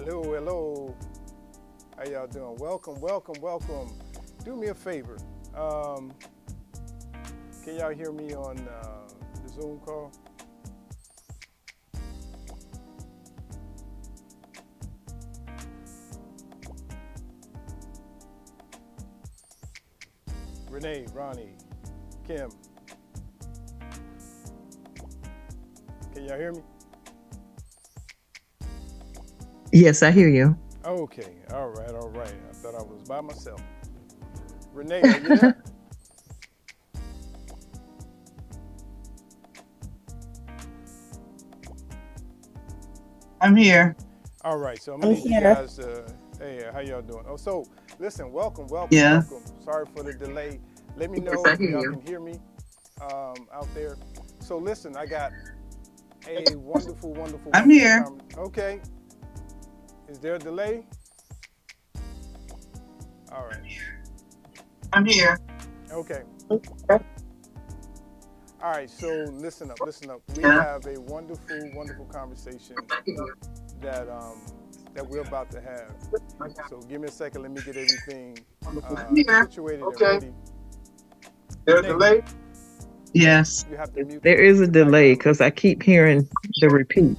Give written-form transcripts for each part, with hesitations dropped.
Hello, hello. How y'all doing? Welcome, welcome, welcome. Do me a favor. Um, can y'all hear me on the Zoom call? Renee, Ronnie, Kim, can y'all hear me? Yes, I hear you. Okay, all right, all right. I thought I was by myself. Renee, are you there? I'm here. All right, so I'm gonna I'm need you here. guys to, hey, how y'all doing? Oh, so listen, welcome, welcome, Yeah. welcome. Sorry for the delay. Let me Yes, know I if hear y'all you. can hear me out there. So listen, I got a wonderful, wonderful, I'm wonderful here. comment. Okay, is there a delay? All right, I'm here. okay. All right, so listen up, listen up. We Yeah. have a wonderful, wonderful conversation that that we're about to have. So give me a second. Let me get everything I'm here. situated and Okay. ready. There's a Renee, delay? Yes. you have to There is a your delay background. because I keep hearing the repeat.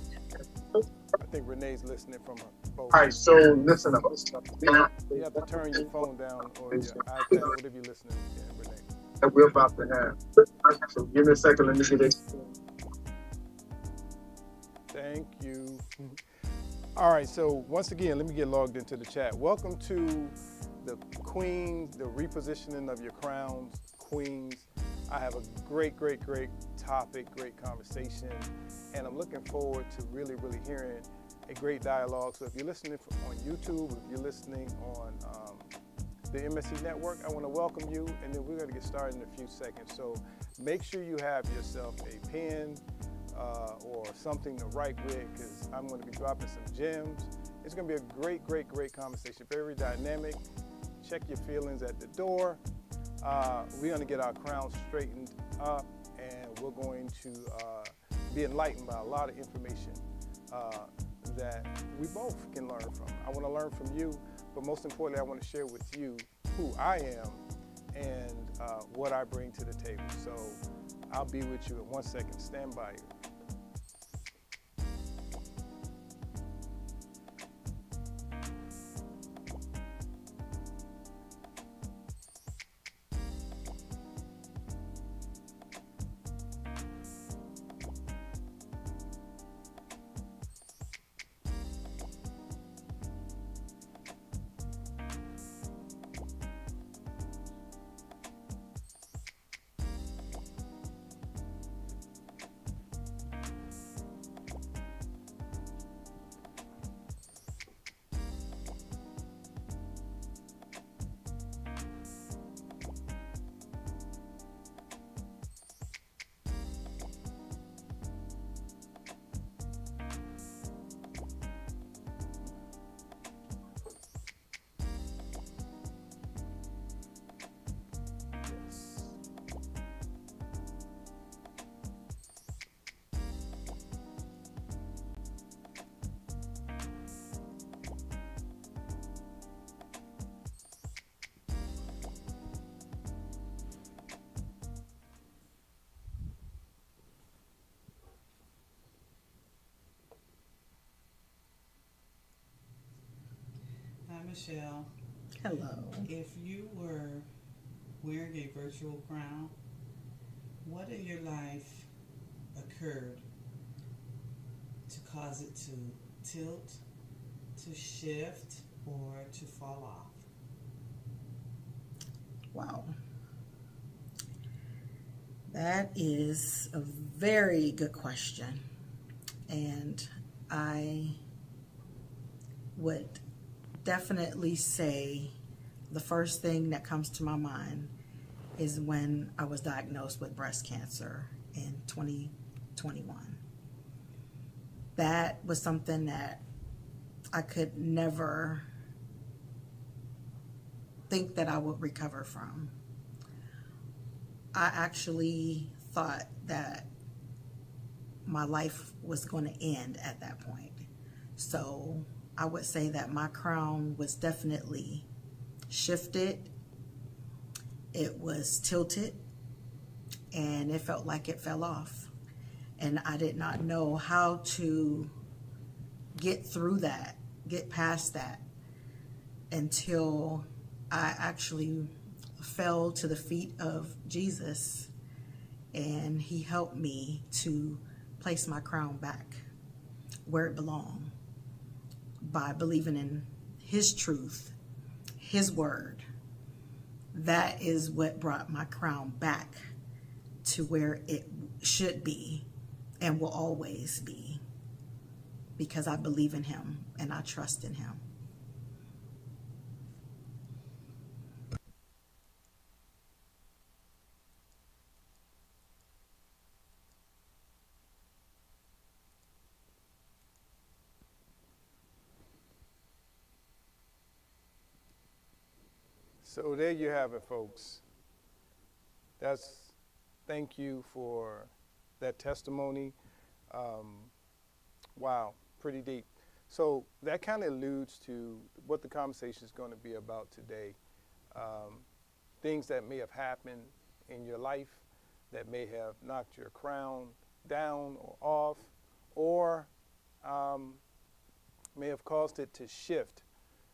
I think Renee's listening from her phone. All right, so listen up. Yeah. You have to turn your phone down or your iPad, whatever you're listening to, Renee. That we're about to have. So give me a second. Let me get it. Thank you. All right, so once again, let me get logged into the chat. Welcome to the Queens, the repositioning of your crowns, Queens. I have a great, great, great topic, great conversation, and I'm looking forward to really, really hearing a great dialogue. So if you're listening on YouTube, if you're listening on the MSC Network, I want to welcome you, and then we're going to get started in a few seconds. So make sure you have yourself a pen or something to write with, because I'm going to be dropping some gems. It's going to be a great, great, great conversation, very dynamic. Check your feelings at the door. We're going to get our crown straightened up, and we're going to be enlightened by a lot of information that we both can learn from. I want to learn from you, but most importantly, I want to share with you who I am and what I bring to the table. So I'll be with you in 1 second. Stand by. Yes. Hi, Michelle. Hello. If you were wearing a virtual crown, what in your life occurred to cause it to tilt, to shift, or to fall off? Wow. That is a very good question. And I would definitely say the first thing that comes to my mind is when I was diagnosed with breast cancer in 2021. That was something that I could never think that I would recover from. I actually thought that my life was going to end at that point. So I would say that my crown was definitely shifted, it was tilted, and it felt like it fell off. And I did not know how to get through that, get past that, until I actually fell to the feet of Jesus, and he helped me to place my crown back where it belonged by believing in his truth, his word. That is what brought my crown back to where it should be and will always be, because I believe in him and I trust in him. So there you have it, folks. That's thank you for that testimony. Um, wow, pretty deep. So that kind of alludes to what the conversation is going to be about today. Um, Things that may have happened in your life that may have knocked your crown down or off, or um, may have caused it to shift.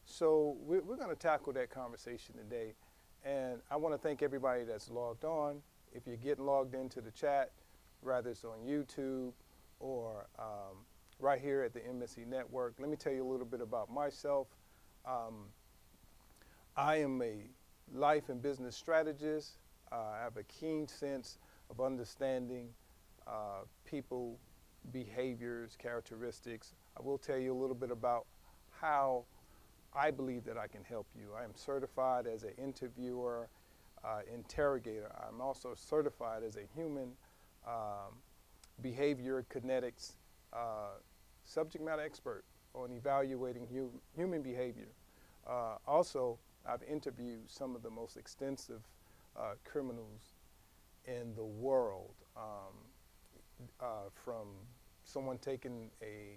So we're going to tackle that conversation today. And I want to thank everybody that's logged on. If you're getting logged into the chat, whether it's on YouTube or right here at the MSC Network, let me tell you a little bit about myself. Um, I am a life and business strategist. I have a keen sense of understanding people, behaviors, characteristics. I will tell you a little bit about how I believe that I can help you. I am certified as an interviewer, interrogator. I'm also certified as a human behavior kinetics subject matter expert on evaluating human behavior. Also, I've interviewed some of the most extensive criminals in the world, from someone taking a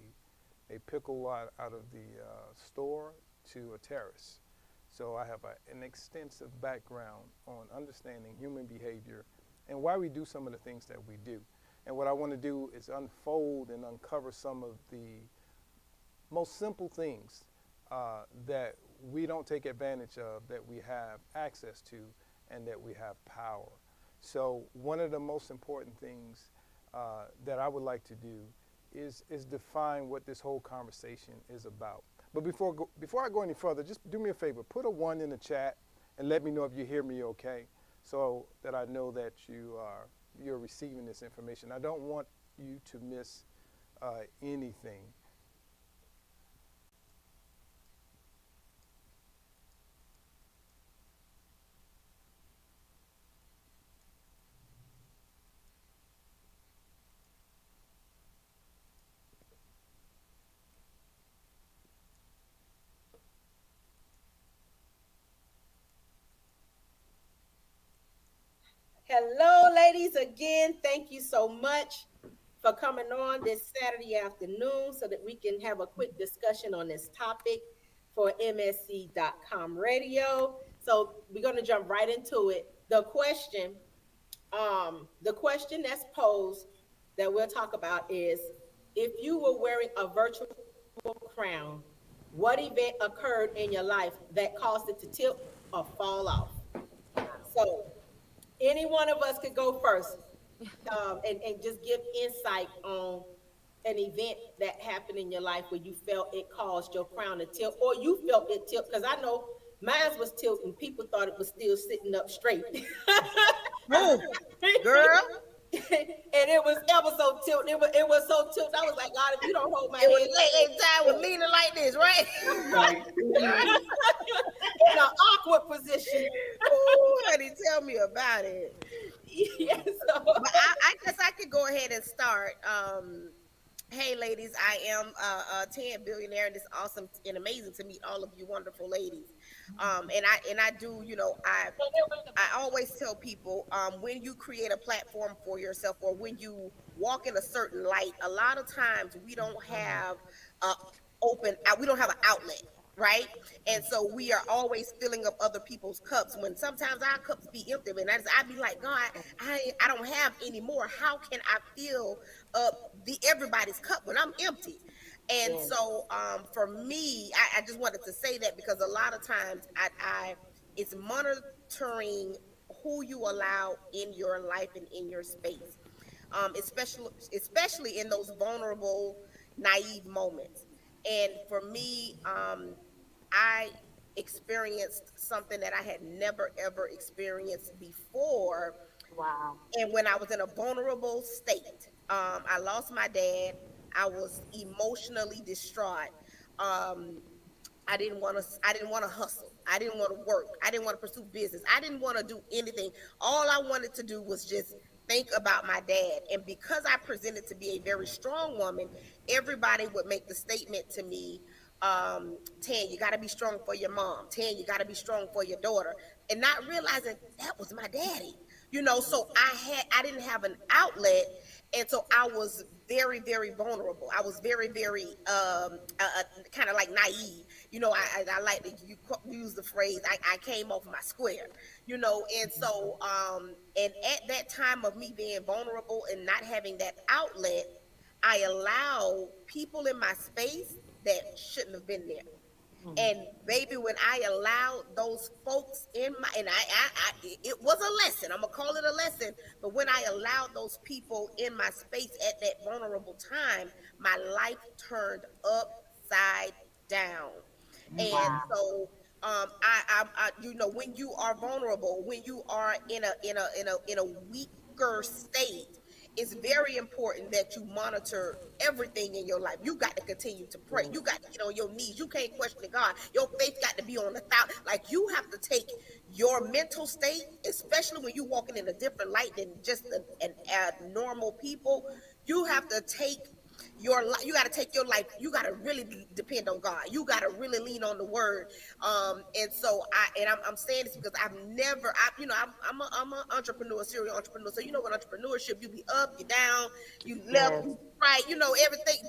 pickle out of the store to a terrorist. So I have an extensive background on understanding human behavior and why we do some of the things that we do. And what I want to do is unfold and uncover some of the most simple things that we don't take advantage of, that we have access to, and that we have power. So one of the most important things that I would like to do is define what this whole conversation is about. But before I go any further, just do me a favor, put a 1 in the chat and let me know if you hear me okay, so that I know that you're receiving this information. I don't want you to miss anything. Hello, ladies. Again, thank you so much for coming on this Saturday afternoon so that we can have a quick discussion on this topic for MSC.com radio. So we're going to jump right into it. The question that's posed that we'll talk about is, if you were wearing a virtual crown, what event occurred in your life that caused it to tilt or fall off? So any one of us could go first, and just give insight on an event that happened in your life where you felt it caused your crown to tilt, or you felt it tilt. Because I know mine was tilting. People thought it was still sitting up straight. Oh, girl, And it was ever so tilted. It was so tilted. I was like, God, if you don't hold my it was head late time was leaning like this, right? Like, in an awkward position. Ooh, honey, tell me about it. Yes. But I guess I could go ahead and start. Hey, ladies, I am a 10 billionaire, and it's awesome and amazing to meet all of you wonderful ladies. And I do, I always tell people, when you create a platform for yourself, or when you walk in a certain light, a lot of times we don't have we don't have an outlet, right? And so we are always filling up other people's cups when sometimes our cups be empty. And I'd be like, God, I don't have any more. How can I fill up the everybody's cup when I'm empty? And so for me, I just wanted to say that because a lot of times I it's monitoring who you allow in your life and in your space, especially in those vulnerable, naive moments. And for me, I experienced something that I had never ever experienced before. And when I was in a vulnerable state, I lost my dad. I was emotionally distraught. Um, I didn't want to hustle. I didn't want to work. I didn't want to pursue business. I didn't want to do anything. All I wanted to do was just think about my dad. And because I presented to be a very strong woman, everybody would make the statement to me, Tan, you got to be strong for your mom. Tan, you got to be strong for your daughter. And not realizing that was my daddy. So I didn't have an outlet, and so I was very, very vulnerable. I was very, very kind of like naive. I like to use the phrase, I came off my square. And so and at that time of me being vulnerable and not having that outlet, I allow people in my space that shouldn't have been there. And baby, when I allowed those folks in my, and it was a lesson. I'm gonna call it a lesson. But when I allowed those people in my space at that vulnerable time, my life turned upside down. And so, when you are vulnerable, when you are in a weaker state, it's very important that you monitor everything in your life. You got to continue to pray. You got to get on your knees. You can't question God. Your faith got to be on 1,000. Like, you have to take your mental state, especially when you're walking in a different light than just normal people. You have to take your life. You got to take your life. You got to really depend on God. You got to really lean on the Word. And so I'm saying this because I'm an entrepreneur, serial entrepreneur. So what entrepreneurship, you be up, you down, you left, you right, everything.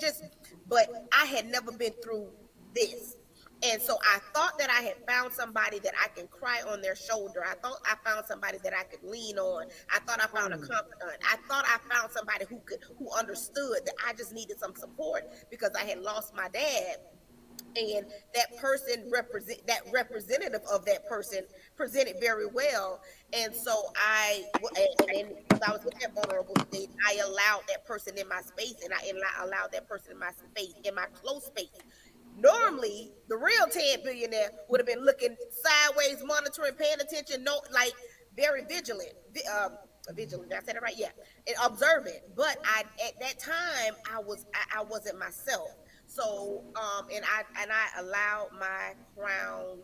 But I had never been through this. And so I thought that I had found somebody that I can cry on their shoulder. I thought I found somebody that I could lean on. I thought I found a confidant. I thought I found somebody who understood that I just needed some support because I had lost my dad. And that representative of that person presented very well. And so and then because I was in that vulnerable state, I allowed that person in my space, and I allowed that person in my space, in my close space. Normally, the real 10 billionaire would have been looking sideways, monitoring, paying attention, no, like very vigilant. Vigilant, did I say that right? Yeah, and observant. But at that time, I wasn't myself. So and I allowed my crown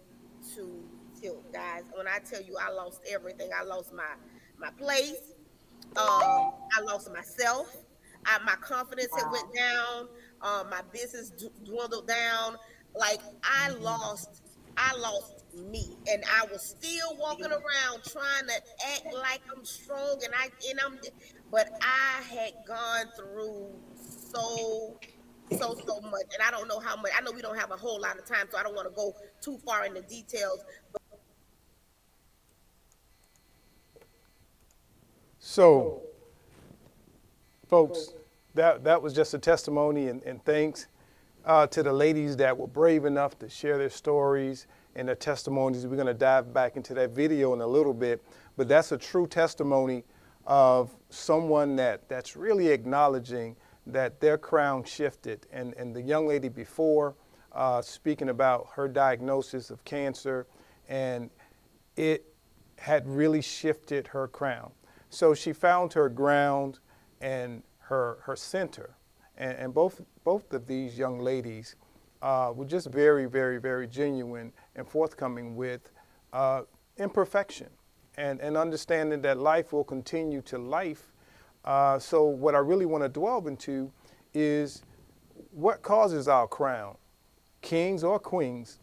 to tilt, guys. When I tell you I lost everything, I lost my place. I lost myself. My confidence had went down. My business dwindled down. Like, I lost me, and I was still walking around trying to act like I'm strong, but I had gone through so much, and I don't know how much. I know we don't have a whole lot of time, so I don't want to go too far into details. So, folks, that was just a testimony, and thanks to the ladies that were brave enough to share their stories and their testimonies. We're going to dive back into that video in a little bit, but that's a true testimony of someone that's really acknowledging that their crown shifted. And the young lady before, speaking about her diagnosis of cancer, and it had really shifted her crown. So she found her ground and her center. And both of these young ladies were just very, very, very genuine and forthcoming with imperfection and understanding that life will continue to life. So what I really want to dwell into is what causes our crown, kings or queens,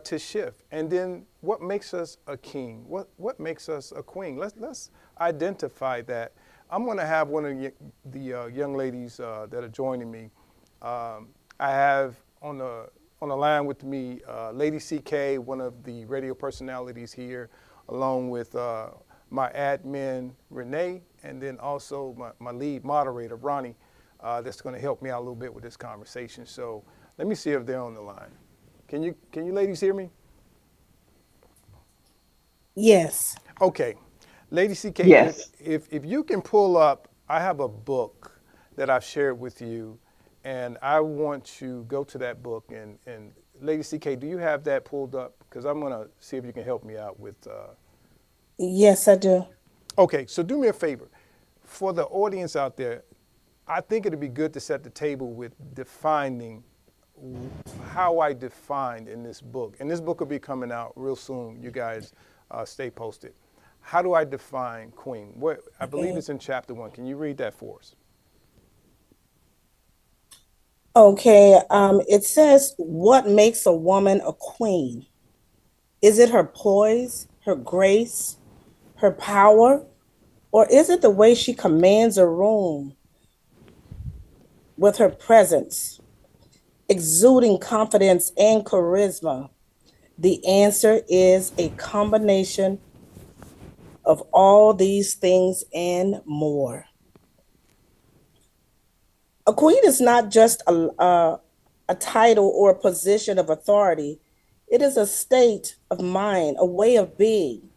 to shift, and then what makes us a king? What makes us a queen? Let's identify that. I'm going to have one of the young ladies that are joining me. I have on the line with me, Lady CK, one of the radio personalities here, along with my admin Renee, and then also my lead moderator Ronnie, that's going to help me out a little bit with this conversation. So let me see if they're on the line. Can you ladies hear me? Yes. Okay, Lady CK, Yes. if you can pull up, I have a book that I've shared with you, and I want to go to that book. And Lady CK, do you have that pulled up? Because I'm going to see if you can help me out with. Yes, I do. Okay, so do me a favor. For the audience out there, I think it'd be good to set the table with defining how I defined in this book. And this book will be coming out real soon. You guys stay posted. How do I define queen? I believe it's in chapter 1. Can you read that for us? Okay. It says, what makes a woman a queen? Is it her poise, her grace, her power, or is it the way she commands a room with her presence, exuding confidence and charisma? The answer is a combination of all these things and more. A queen is not just a title or a position of authority. It is a state of mind, a way of being.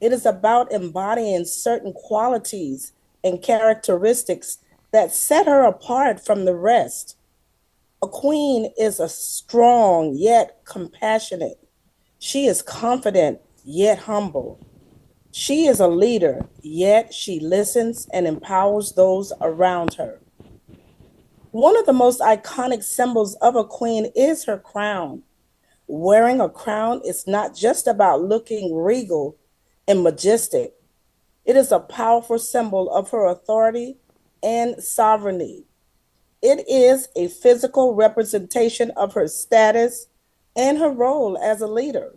It is about embodying certain qualities and characteristics that set her apart from the rest. A queen is a strong yet compassionate. She is confident yet humble. She is a leader, yet she listens and empowers those around her. One of the most iconic symbols of a queen is her crown. Wearing a crown is not just about looking regal and majestic. It is a powerful symbol of her authority and sovereignty. It is a physical representation of her status and her role as a leader.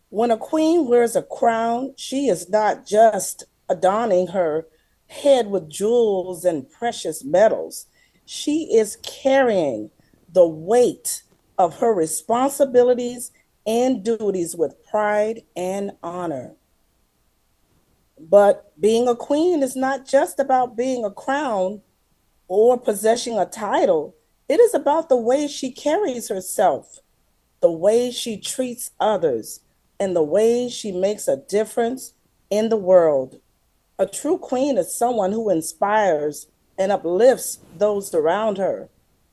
When a queen wears a crown, she is not just adorning her head with jewels and precious metals. She is carrying the weight of her responsibilities and duties with pride and honor. But being a queen is not just about being a crown or possessing a title. It is about the way she carries herself, the way she treats others, and the way she makes a difference in the world. A true queen is someone who inspires and uplifts those around her,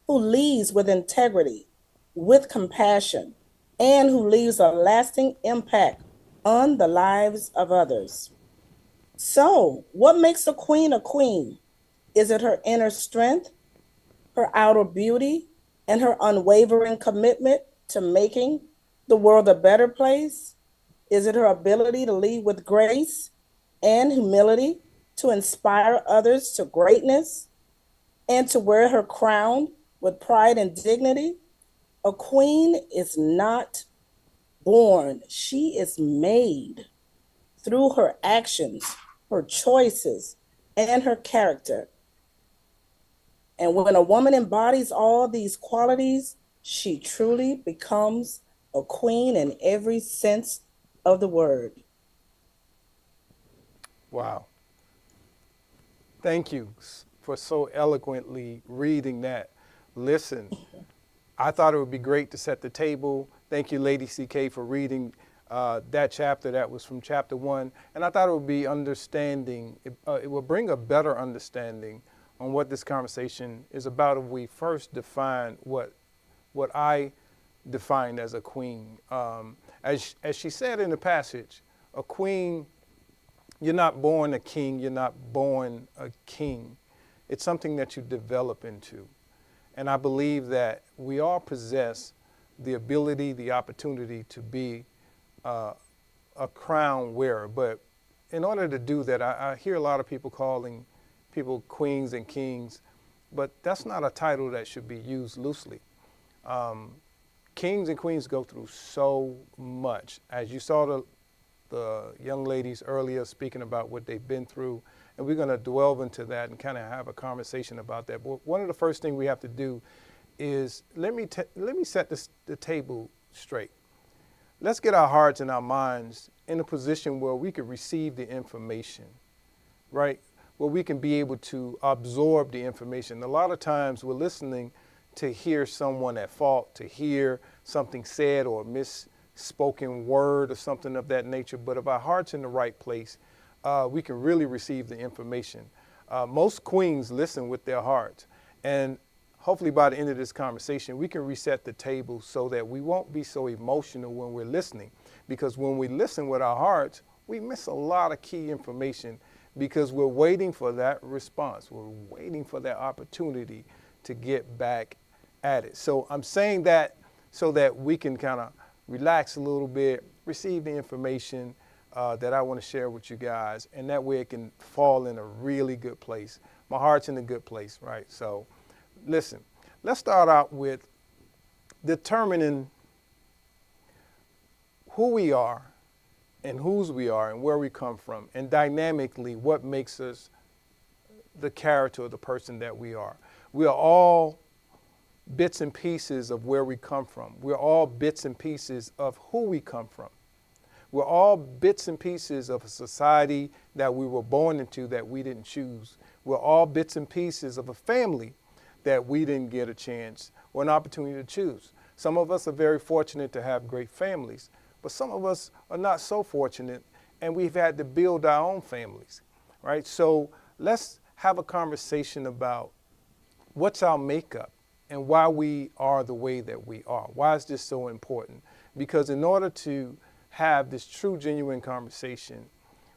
who leads with integrity, with compassion, and who leaves a lasting impact on the lives of others. So, what makes a queen a queen? Is it her inner strength, her outer beauty, and her unwavering commitment to making the world a better place? Is it her ability to lead with grace and humility, to inspire others to greatness, and to wear her crown with pride and dignity? A queen is not born, she is made through her actions, her choices, and her character. And when a woman embodies all these qualities, she truly becomes a queen in every sense of the word. Wow. Thank you for so eloquently reading that. Listen, I thought it would be great to set the table. Thank you, Lady CK, for reading that chapter. That was from chapter 1. And I thought it would be understanding, it will bring a better understanding on what this conversation is about if we first define what I defined as a queen. As she said in the passage, a queen, you're not born a king, you're not born a king. It's something that you develop into. And I believe that we all possess the ability, the opportunity to be a crown wearer. But in order to do that, I hear a lot of people calling people queens and kings, but that's not a title that should be used loosely. Kings and queens go through so much. As you saw the young ladies earlier speaking about what they've been through, and we're going to delve into that and kind of have a conversation about that. But one of the first things we have to do is let me set the table straight. Let's get our hearts and our minds in a position where we could receive the information, right? Where we can be able to absorb the information. A lot of times we're listening to hear someone at fault, to hear something said or misspoken word or something of that nature. But if our heart's in the right place, we can really receive the information. Most queens listen with their hearts. And hopefully by the end of this conversation, we can reset the table so that we won't be so emotional when we're listening. Because when we listen with our hearts, we miss a lot of key information because we're waiting for that response. We're waiting for that opportunity to get back at it. So I'm saying that so that we can kind of relax a little bit, receive the information that I want to share with you guys, and that way it can fall in a really good place. My heart's in a good place, right? So listen, let's start out with determining who we are and whose we are and where we come from, and dynamically what makes us the character of the person that we are. We are all bits and pieces of where we come from. We're all bits and pieces of who we come from. We're all bits and pieces of a society that we were born into that we didn't choose. We're all bits and pieces of a family that we didn't get a chance or an opportunity to choose. Some of us are very fortunate to have great families, but some of us are not so fortunate, and we've had to build our own families, right? So let's have a conversation about what's our makeup and why we are the way that we are. Why is this so important? Because in order to have this true, genuine conversation,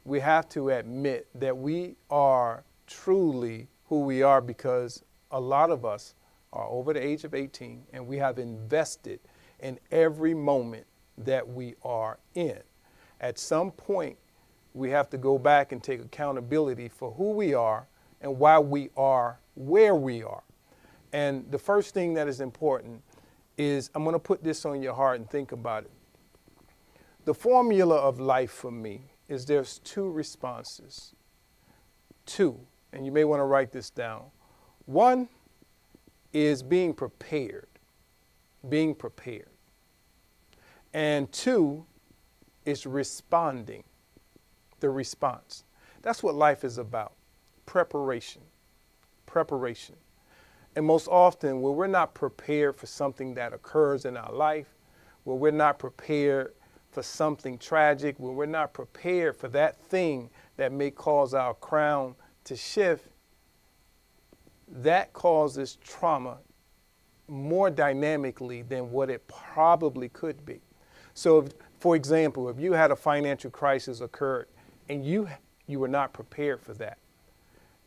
we have to admit that we are truly who we are, because a lot of us are over the age of 18 and we have invested in every moment that we are in. At some point, we have to go back and take accountability for who we are and why we are where we are. And the first thing that is important is, I'm going to put this on your heart and think about it. The formula of life for me is there's two responses. Two, and you may want to write this down. One is being prepared. And two is responding, the response. That's what life is about, preparation. And most often, when we're not prepared for something that occurs in our life, when we're not prepared for something tragic, when we're not prepared for that thing that may cause our crown to shift, that causes trauma more dynamically than what it probably could be. So, for example, if you had a financial crisis occurred and you were not prepared for that,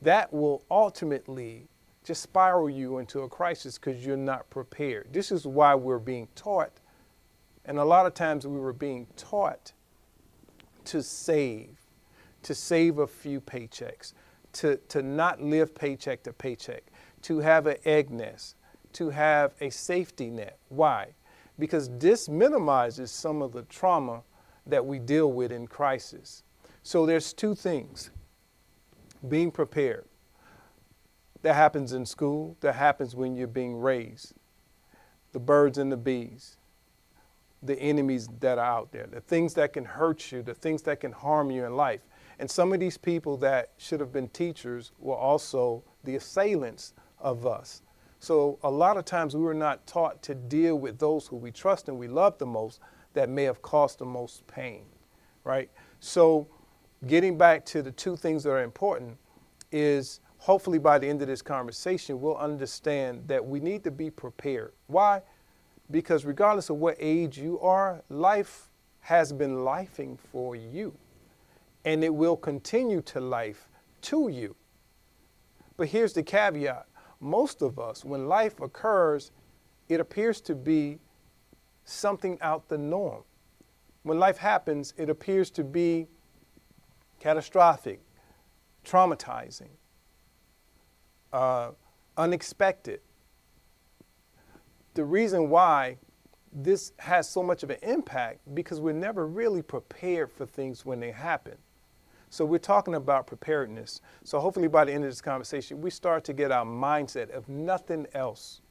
that will ultimately just spiral you into a crisis because you're not prepared. This is why we're being taught, and a lot of times we were being taught to save a few paychecks, to not live paycheck to paycheck, to have an egg nest, to have a safety net. Why? Because this minimizes some of the trauma that we deal with in crisis. So there's two things. Being prepared. That happens in school. That happens when you're being raised. The birds and the bees. The enemies that are out there. The things that can hurt you. The things that can harm you in life. And some of these people that should have been teachers were also the assailants of us. So a lot of times we were not taught to deal with those who we trust and we love the most that may have caused the most pain, right? So getting back to the two things that are important is, hopefully by the end of this conversation, we'll understand that we need to be prepared. Why? Because regardless of what age you are, life has been lifing for you, and it will continue to life to you. But here's the caveat. Most of us, when life occurs, it appears to be something out the norm. When life happens, it appears to be catastrophic, traumatizing, unexpected. The reason why this has so much of an impact, because we're never really prepared for things when they happen. So we're talking about preparedness. So hopefully by the end of this conversation, we start to get our mindset, if nothing else,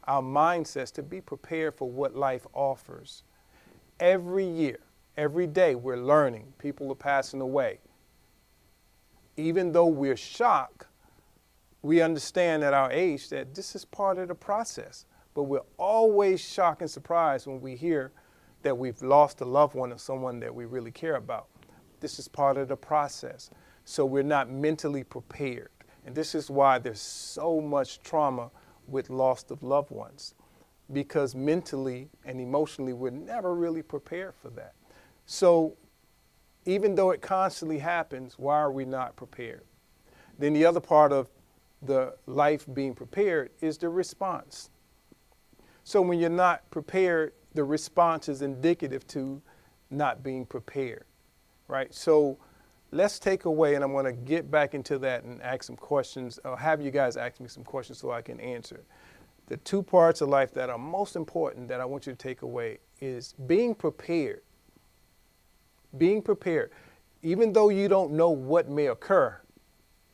our mindsets to be prepared for what life offers. Every year, every day, we're learning. People are passing away. Even though we're shocked, we understand at our age that this is part of the process. But we're always shocked and surprised when we hear that we've lost a loved one or someone that we really care about. This is part of the process. So we're not mentally prepared. And this is why there's so much trauma with loss of loved ones, because mentally and emotionally, we're never really prepared for that. So even though it constantly happens, why are we not prepared? Then the other part of the life being prepared is the response. So when you're not prepared, the response is indicative to not being prepared, right? So let's take away, and I'm going to get back into that and ask some questions, or have you guys ask me some questions so I can answer. The two parts of life that are most important that I want you to take away is being prepared. Being prepared, even though you don't know what may occur,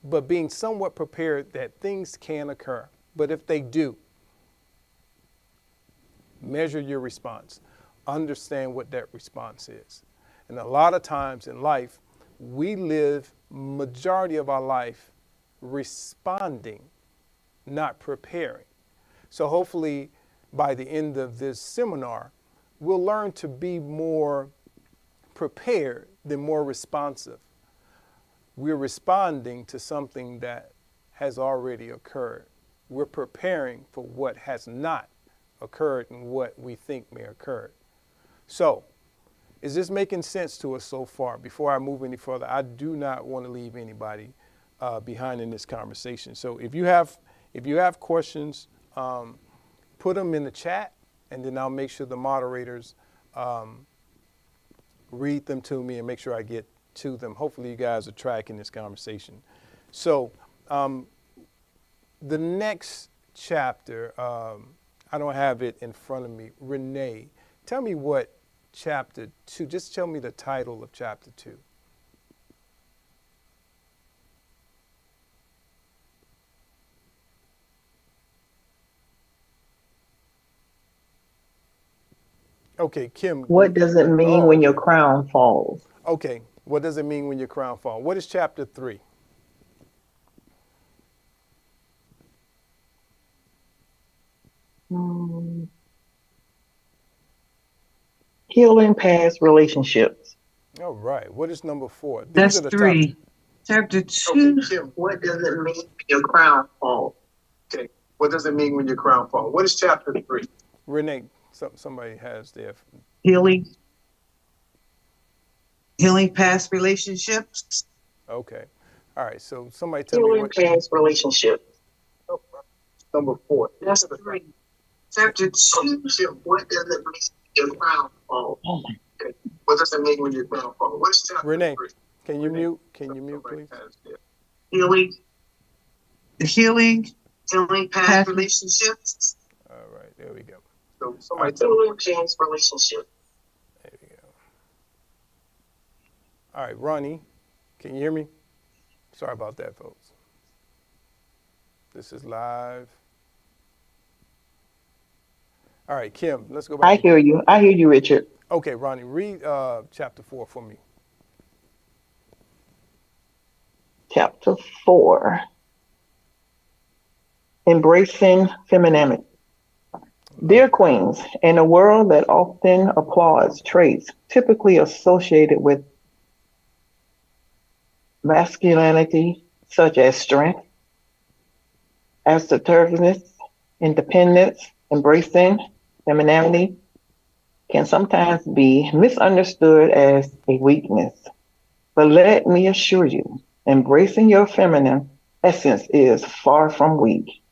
but being somewhat prepared that things can occur. But if they do, measure your response. Understand what that response is. And a lot of times in life, we live majority of our life responding, not preparing. So hopefully by the end of this seminar, we'll learn to be more prepared than more responsive. We're responding to something that has already occurred. We're preparing for what has not occurred and what we think may occur. So, is this making sense to us so far? Before I move any further, I do not want to leave anybody behind in this conversation. So if you have questions, put them in the chat, and then I'll make sure the moderators read them to me and make sure I get to them. Hopefully you guys are tracking this conversation. So the next chapter, I don't have it in front of me. Renee, tell me what chapter 2, just tell me the title of chapter 2. Okay, Kim. What does it mean when your crown falls? Okay, what does it mean when your crown falls? What is chapter 3? Healing past relationships. All right, what is number 4? These That's are the 3. Chapter 2. Okay, Kim, what does it mean when your crown falls? Okay, what does it mean when your crown falls? What is chapter 3? Renee, somebody has their... Healing. Healing past relationships. Okay, all right, so somebody tell me Healing what... past relationships. Number 4. That's 3. Chapter 2. Kim, what does it mean when your crown falls? Oh my. Okay, what does it mean when your crown falls? What is chapter Renee, 3? can you mute? Can you mute, please? Healing past relationships. All right, there we go. So somebody tell me Healing past relationships. There we go. All right, Ronnie, can you hear me? Sorry about that, folks. This is live. All right, Kim, let's go back. I hear you. I hear you, Richard. Okay, Ronnie, read chapter 4 for me. Chapter 4. Embracing femininity. Dear queens, in a world that often applauds traits typically associated with masculinity, such as strength, assertiveness, independence, embracing femininity can sometimes be misunderstood as a weakness. But let me assure you, embracing your feminine essence is far from weak.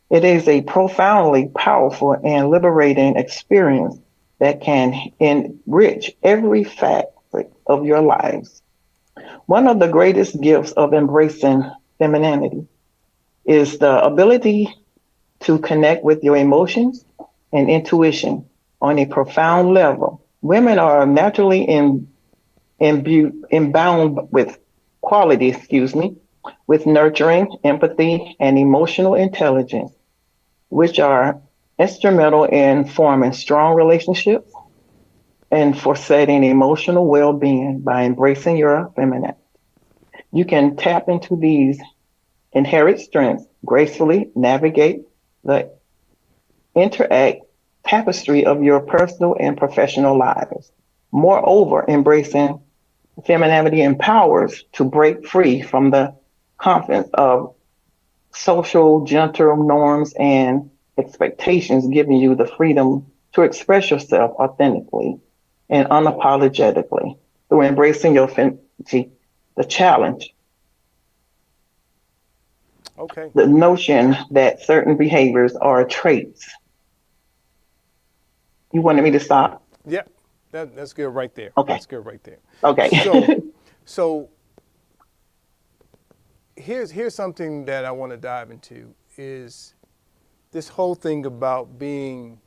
It is a profoundly powerful and liberating experience that can enrich every facet of your lives. One of the greatest gifts of embracing femininity is the ability to connect with your emotions and intuition on a profound level. Women are naturally imbued with with nurturing, empathy, and emotional intelligence, which are instrumental in forming strong relationships and for setting emotional well being by embracing your feminine. You can tap into these inherent strengths, gracefully navigate the interact tapestry of your personal and professional lives. Moreover, embracing femininity empowers to break free from the confines of social gender norms and expectations, giving you the freedom to express yourself authentically and unapologetically through embracing your femininity. The challenge, Okay. the notion that certain behaviors are traits. You wanted me to stop? Yeah, that's good right there. Okay. That's good right there. Okay. So here's something that I want to dive into is this whole thing about being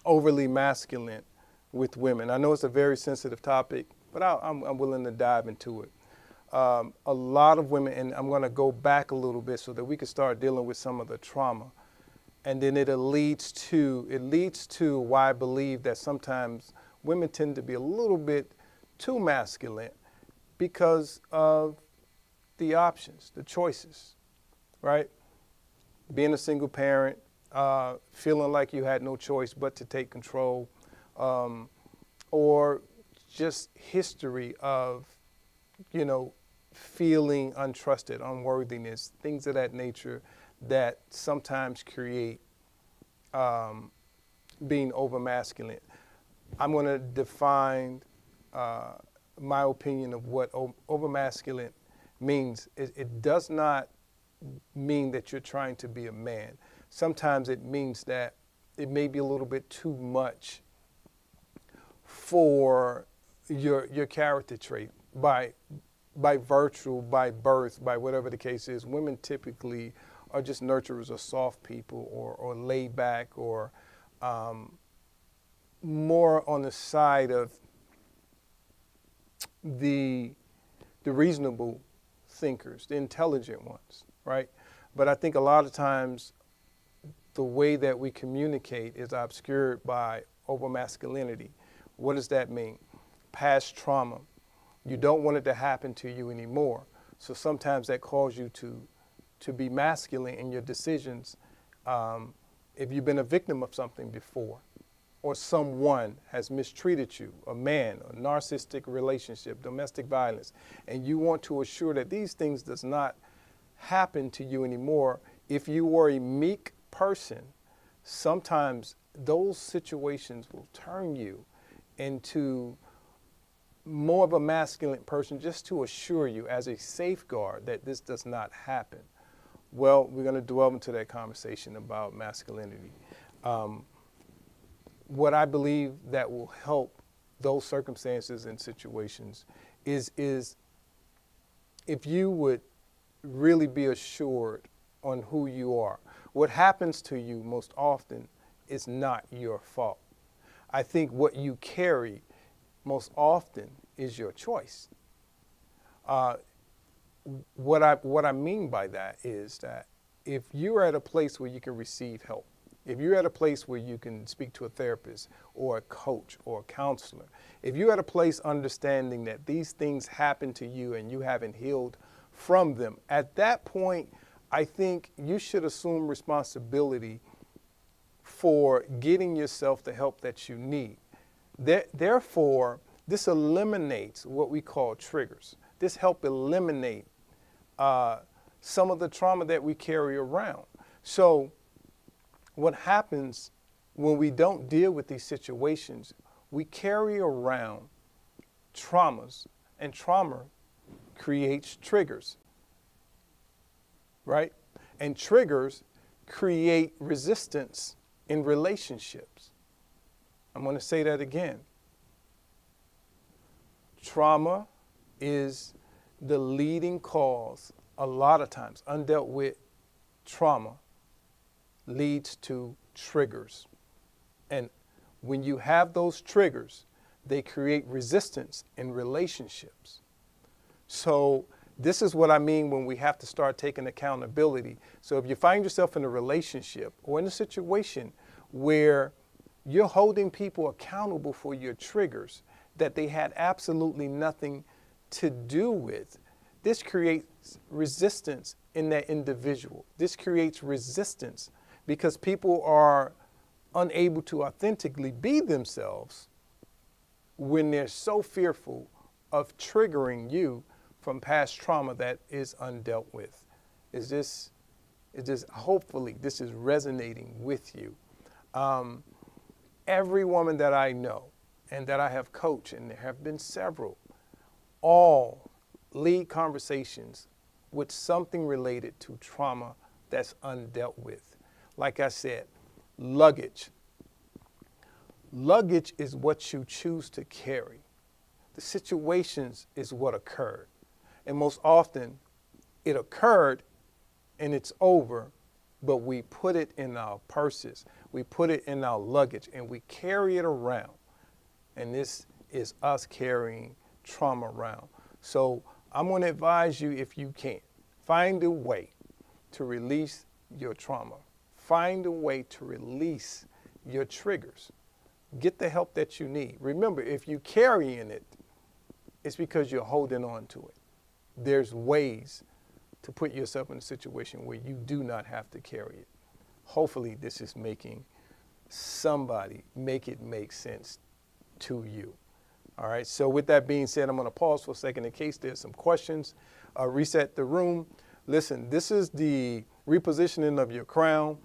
overly masculine with women. I know it's a very sensitive topic, but I'm willing to dive into it. A lot of women, and I'm going to go back a little bit so that we can start dealing with some of the trauma, and then it leads to why I believe that sometimes women tend to be a little bit too masculine because of the options, the choices, right? Being a single parent, feeling like you had no choice but to take control, or just history of, feeling untrusted, unworthiness, things of that nature that sometimes create being over masculine. I'm going to define my opinion of what over masculine means. It does not mean that you're trying to be a man. Sometimes it means that it may be a little bit too much for your character trait by virtue, by birth, by whatever the case is. Women typically are just nurturers or soft people or laid back or more on the side of the reasonable thinkers, the intelligent ones, right? But I think a lot of times the way that we communicate is obscured by over masculinity. What does that mean? Past trauma. You don't want it to happen to you anymore. So sometimes that calls you to be masculine in your decisions if you've been a victim of something before or someone has mistreated you, a man, a narcissistic relationship, domestic violence, and you want to assure that these things does not happen to you anymore. If you were a meek person, sometimes those situations will turn you into more of a masculine person just to assure you as a safeguard that this does not happen. Well, we're going to delve into that conversation about masculinity. What I believe that will help those circumstances and situations is if you would really be assured on who you are. What happens to you most often is not your fault. I think what you carry most often is your choice. What I mean by that is that if you're at a place where you can receive help, if you're at a place where you can speak to a therapist or a coach or a counselor, if you're at a place understanding that these things happen to you and you haven't healed from them, at that point, I think you should assume responsibility for getting yourself the help that you need. Therefore, this eliminates what we call triggers. This helps eliminate some of the trauma that we carry around. So what happens when we don't deal with these situations, we carry around traumas, and trauma creates triggers, right? And triggers create resistance in relationships. I'm going to say that again. Trauma is the leading cause, a lot of times, undealt with trauma leads to triggers. And when you have those triggers, they create resistance in relationships. So This is what I mean when we have to start taking accountability. So if you find yourself in a relationship or in a situation where you're holding people accountable for your triggers that they had absolutely nothing to do with, this creates resistance in that individual. This creates resistance because people are unable to authentically be themselves when they're so fearful of triggering you from past trauma that is undealt with. Hopefully this is resonating with you. Every woman that I know and that I have coached, and there have been several, all lead conversations with something related to trauma that's undealt with. Like I said, luggage. Luggage is what you choose to carry. The situations is what occurred. And most often it occurred and it's over, but we put it in our purses, we put it in our luggage, and we carry it around. And this is us carrying trauma around. So I'm going to advise you, if you can, find a way to release your trauma. Find a way to release your triggers. Get the help that you need. Remember, if you're carrying it, it's because you're holding on to it. There's ways to put yourself in a situation where you do not have to carry it. Hopefully this is making somebody make it make sense to you. All right, so with that being said, I'm going to pause for a second in case there's some questions. Reset the room. Listen, this is the Repositioning of Your Crown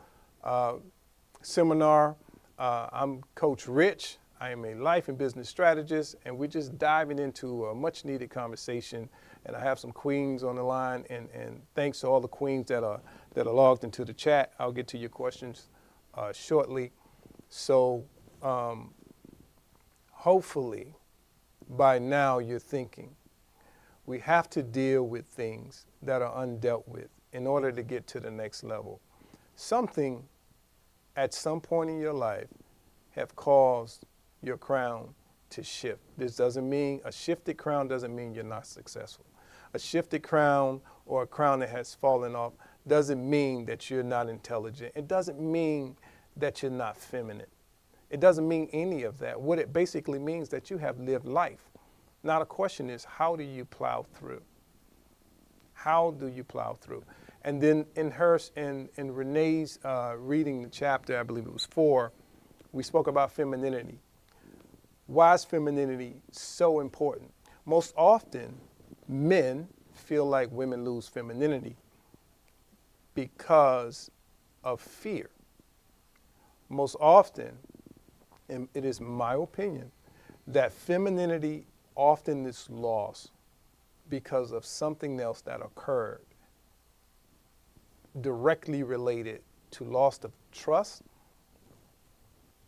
seminar. I'm Coach Rich. I am a life and business strategist, and we're just diving into a much needed conversation. And I have some queens on the line, and thanks to all the queens that are logged into the chat. I'll get to your questions shortly. So hopefully by now you're thinking, we have to deal with things that are undealt with in order to get to the next level. Something at some point in your life have caused your crown to shift. This doesn't mean, a shifted crown doesn't mean you're not successful. A shifted crown or a crown that has fallen off doesn't mean that you're not intelligent. It doesn't mean that you're not feminine. It doesn't mean any of that. What it basically means that you have lived life. Now the question is, how do you plow through? How do you plow through? And then in Renee's reading the chapter, I believe it was 4, we spoke about femininity. Why is femininity so important? Most often, men feel like women lose femininity because of fear. Most often, and it is my opinion, that femininity often is lost because of something else that occurred directly related to loss of trust,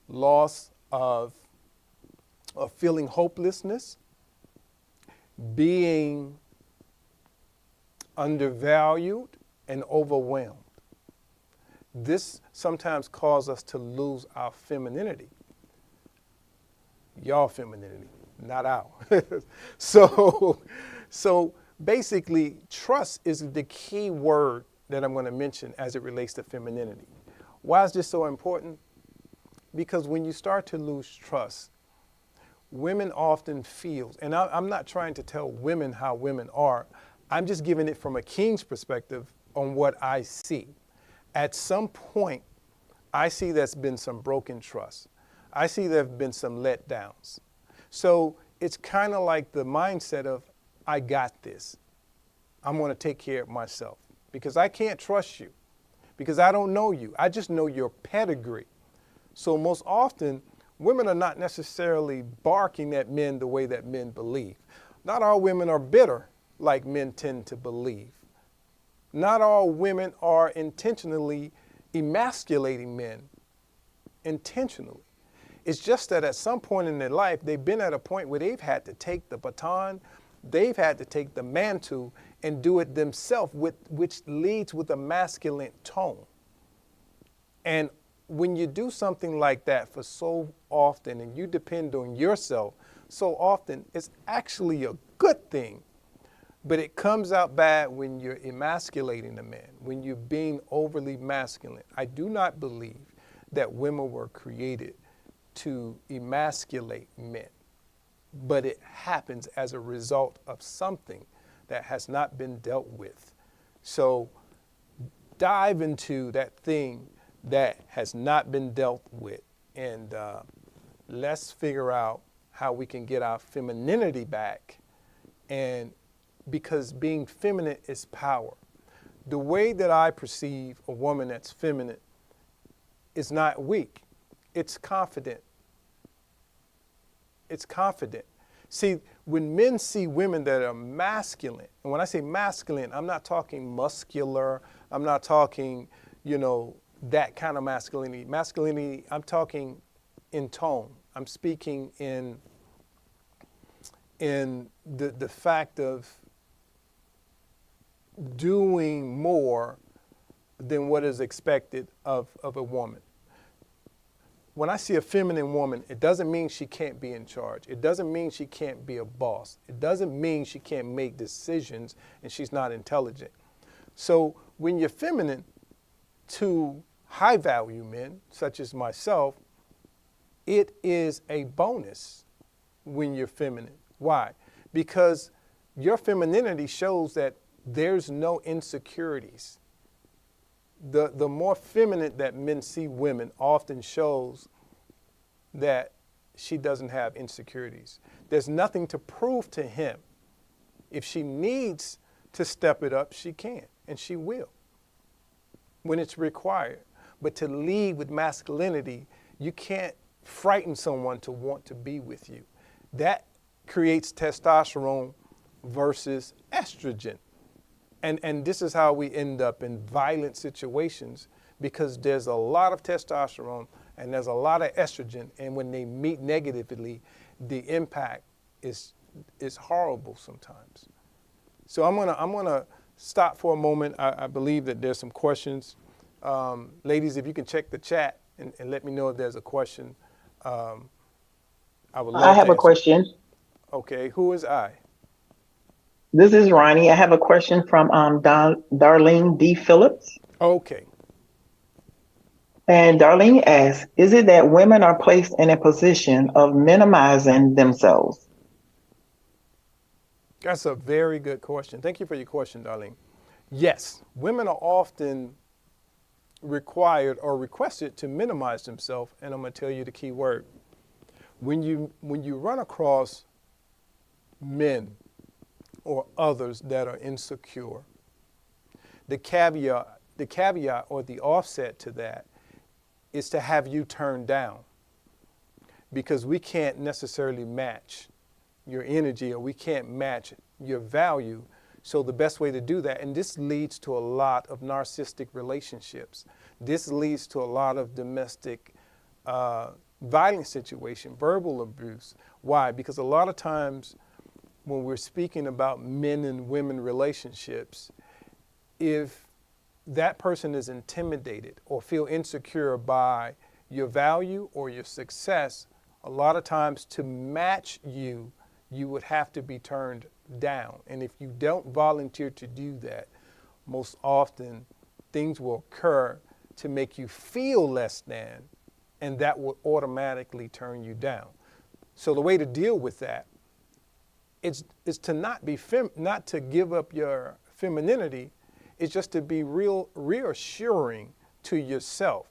loss of feeling hopelessness, being undervalued and overwhelmed. This sometimes causes us to lose our femininity. Y'all femininity, not ours. So basically, trust is the key word that I'm going to mention as it relates to femininity. Why is this so important? Because when you start to lose trust, women often feel, and I'm not trying to tell women how women are, I'm just giving it from a king's perspective on what I see. At some point, I see there's been some broken trust. I see there have been some letdowns. So it's kind of like the mindset of, I got this. I'm going to take care of myself because I can't trust you because I don't know you. I just know your pedigree. So most often, women are not necessarily barking at men the way that men believe. Not all women are bitter like men tend to believe. Not all women are intentionally emasculating men intentionally. It's just that at some point in their life, they've been at a point where they've had to take the baton, they've had to take the mantle and do it themselves, which leads with a masculine tone. And when you do something like that for so often and you depend on yourself so often, it's actually a good thing But it comes out bad when you're emasculating a man, when you're being overly masculine. I do not believe that women were created to emasculate men, but it happens as a result of something that has not been dealt with. So dive into that thing that has not been dealt with, and let's figure out how we can get our femininity back. And because being feminine is power. The way that I perceive a woman that's feminine is not weak. It's confident. It's confident. See, when men see women that are masculine, and when I say masculine, I'm not talking muscular, I'm not talking, that kind of masculinity. Masculinity, I'm talking in tone. I'm speaking in the fact of doing more than what is expected of a woman. When I see a feminine woman, it doesn't mean she can't be in charge. It doesn't mean she can't be a boss. It doesn't mean she can't make decisions and she's not intelligent. So when you're feminine to high value men, such as myself, it is a bonus when you're feminine. Why? Because your femininity shows that there's no insecurities. The more feminine that men see women often shows that she doesn't have insecurities. There's nothing to prove to him. If she needs to step it up, she can, and she will when it's required. But to lead with masculinity, you can't frighten someone to want to be with you. That creates testosterone versus estrogen. And this is how we end up in violent situations, because there's a lot of testosterone and there's a lot of estrogen, and when they meet negatively, the impact is horrible sometimes. So I'm gonna stop for a moment. I believe that there's some questions. Ladies, if you can check the chat and let me know if there's a question. I would love I have to a question. Okay, who is I? This is Ronnie. I have a question from Darlene D. Phillips. Okay. And Darlene asks, is it that women are placed in a position of minimizing themselves? That's a very good question. Thank you for your question, Darlene. Yes, women are often required or requested to minimize themselves, and I'm going to tell you the key word. When you run across men or others that are insecure, the caveat or the offset to that is to have you turned down, because we can't necessarily match your energy, or we can't match your value. So the best way to do that, and this leads to a lot of narcissistic relationships. This leads to a lot of domestic violence situation, verbal abuse. Why? Because a lot of times when we're speaking about men and women relationships, if that person is intimidated or feel insecure by your value or your success, a lot of times to match you, you would have to be turned down. And if you don't volunteer to do that, most often things will occur to make you feel less than, and that will automatically turn you down. So the way to deal with that is to not be not to give up your femininity. It's just to be reassuring to yourself.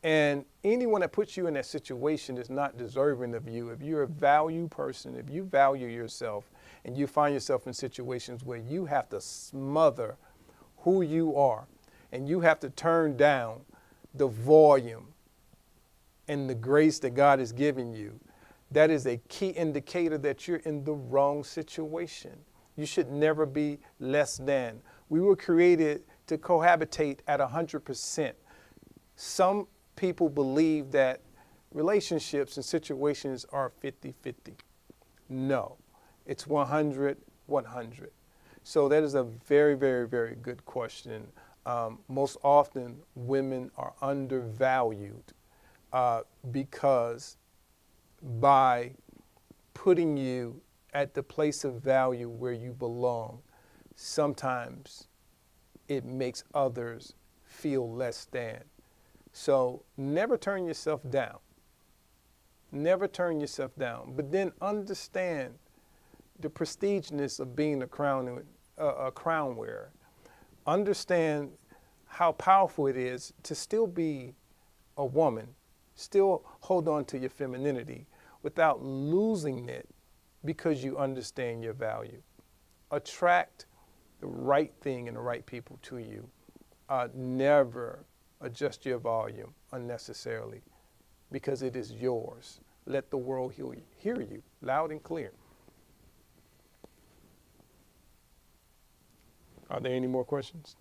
And anyone that puts you in that situation is not deserving of you. If you're a value person, if you value yourself and you find yourself in situations where you have to smother who you are and you have to turn down the volume and the grace that God has given you, that is a key indicator that you're in the wrong situation. You should never be less than. We were created to cohabitate at 100%. Some people believe that relationships and situations are 50-50. No, it's 100-100. So that is a very, very, very good question. Most often women are undervalued because by putting you at the place of value where you belong, sometimes it makes others feel less than. So never turn yourself down. Never turn yourself down. But then understand the prestiginess of being a crown wearer. Understand how powerful it is to still be a woman, still hold on to your femininity without losing it because you understand your value. Attract the right thing and the right people to you. Never adjust your volume unnecessarily because it is yours. Let the world hear you loud and clear. Are there any more questions?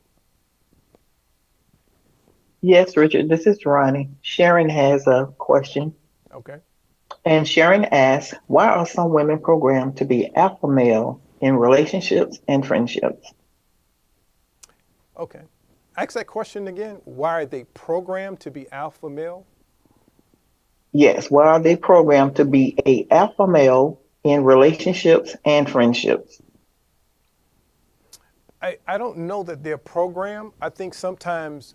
Yes, Richard, this is Ronnie. Sharon has a question. Okay. And Sharon asks, why are some women programmed to be alpha male in relationships and friendships? Okay. Ask that question again. Why are they programmed to be alpha male? Yes, why are they programmed to be a alpha male in relationships and friendships? I don't know that they're programmed. I think sometimes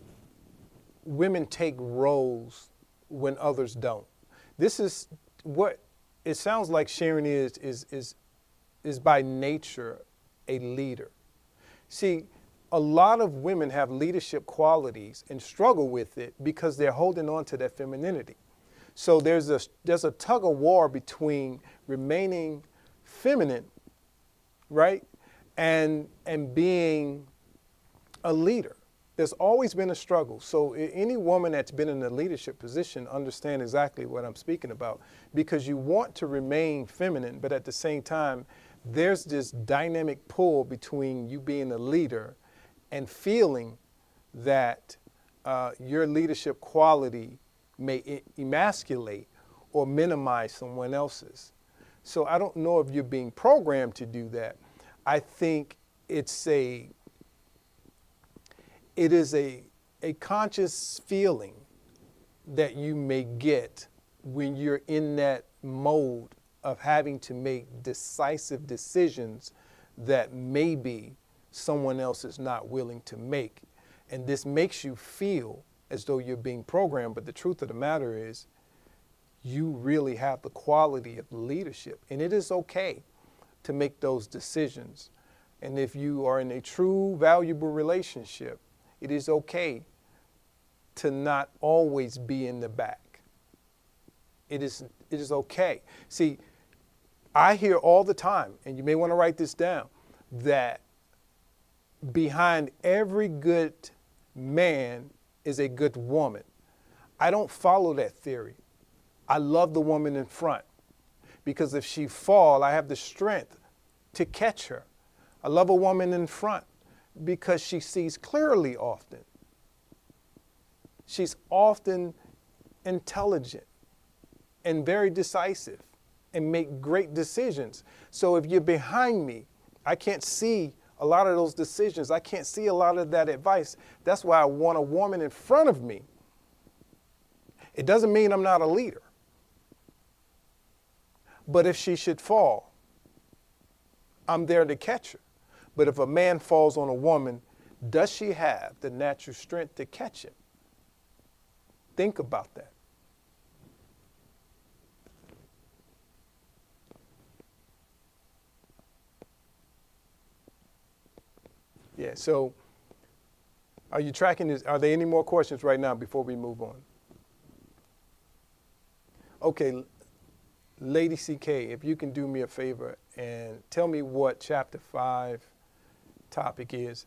women take roles when others don't. This is what it sounds like Sharon is by nature a leader. See, a lot of women have leadership qualities and struggle with it because they're holding on to their femininity. So there's a tug of war between remaining feminine, right, and being a leader. There's always been a struggle. So any woman that's been in a leadership position understand exactly what I'm speaking about, because you want to remain feminine, but at the same time, there's this dynamic pull between you being a leader and feeling that your leadership quality may emasculate or minimize someone else's. So I don't know if you're being programmed to do that. I think it is a conscious feeling that you may get when you're in that mode of having to make decisive decisions that maybe someone else is not willing to make. And this makes you feel as though you're being programmed, but the truth of the matter is you really have the quality of leadership, and it is okay to make those decisions. And if you are in a true, valuable relationship, it is okay to not always be in the back. It is okay. See, I hear all the time, and you may want to write this down, that behind every good man is a good woman. I don't follow that theory. I love the woman in front because if she fall, I have the strength to catch her. I love a woman in front because she sees clearly often. She's often intelligent and very decisive and make great decisions. So if you're behind me, I can't see a lot of those decisions. I can't see a lot of that advice. That's why I want a woman in front of me. It doesn't mean I'm not a leader. But if she should fall, I'm there to catch her. But if a man falls on a woman, does she have the natural strength to catch him? Think about that. Yeah, so are you tracking this? Are there any more questions right now before we move on? Okay, Lady CK, if you can do me a favor and tell me what chapter 5 topic is.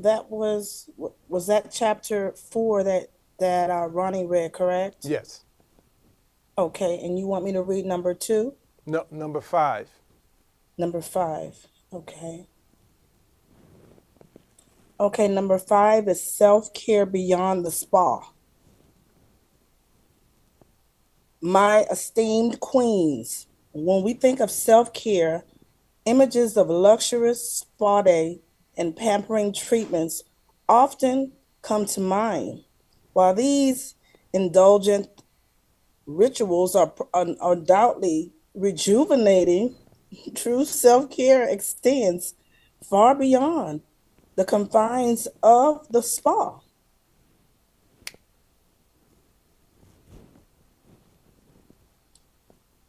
That was that chapter 4 that Ronnie read, correct? Yes. Okay, and you want me to read number 2? No, number 5. Number 5. Okay. Okay, number 5 is self-care beyond the spa. My esteemed queens, when we think of self care, images of luxurious spa day and pampering treatments often come to mind. While these indulgent rituals are undoubtedly rejuvenating, true self care extends far beyond the confines of the spa.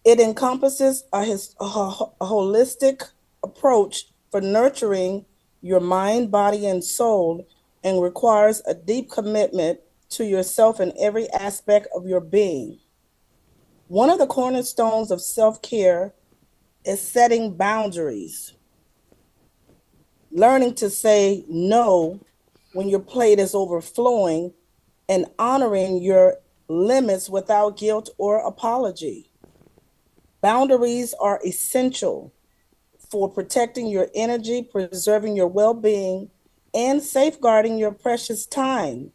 It encompasses a holistic approach for nurturing your mind, body, and soul and requires a deep commitment to yourself in every aspect of your being. One of the cornerstones of self care is setting boundaries, learning to say no when your plate is overflowing, and honoring your limits without guilt or apology. Boundaries are essential for protecting your energy, preserving your well being, and safeguarding your precious time.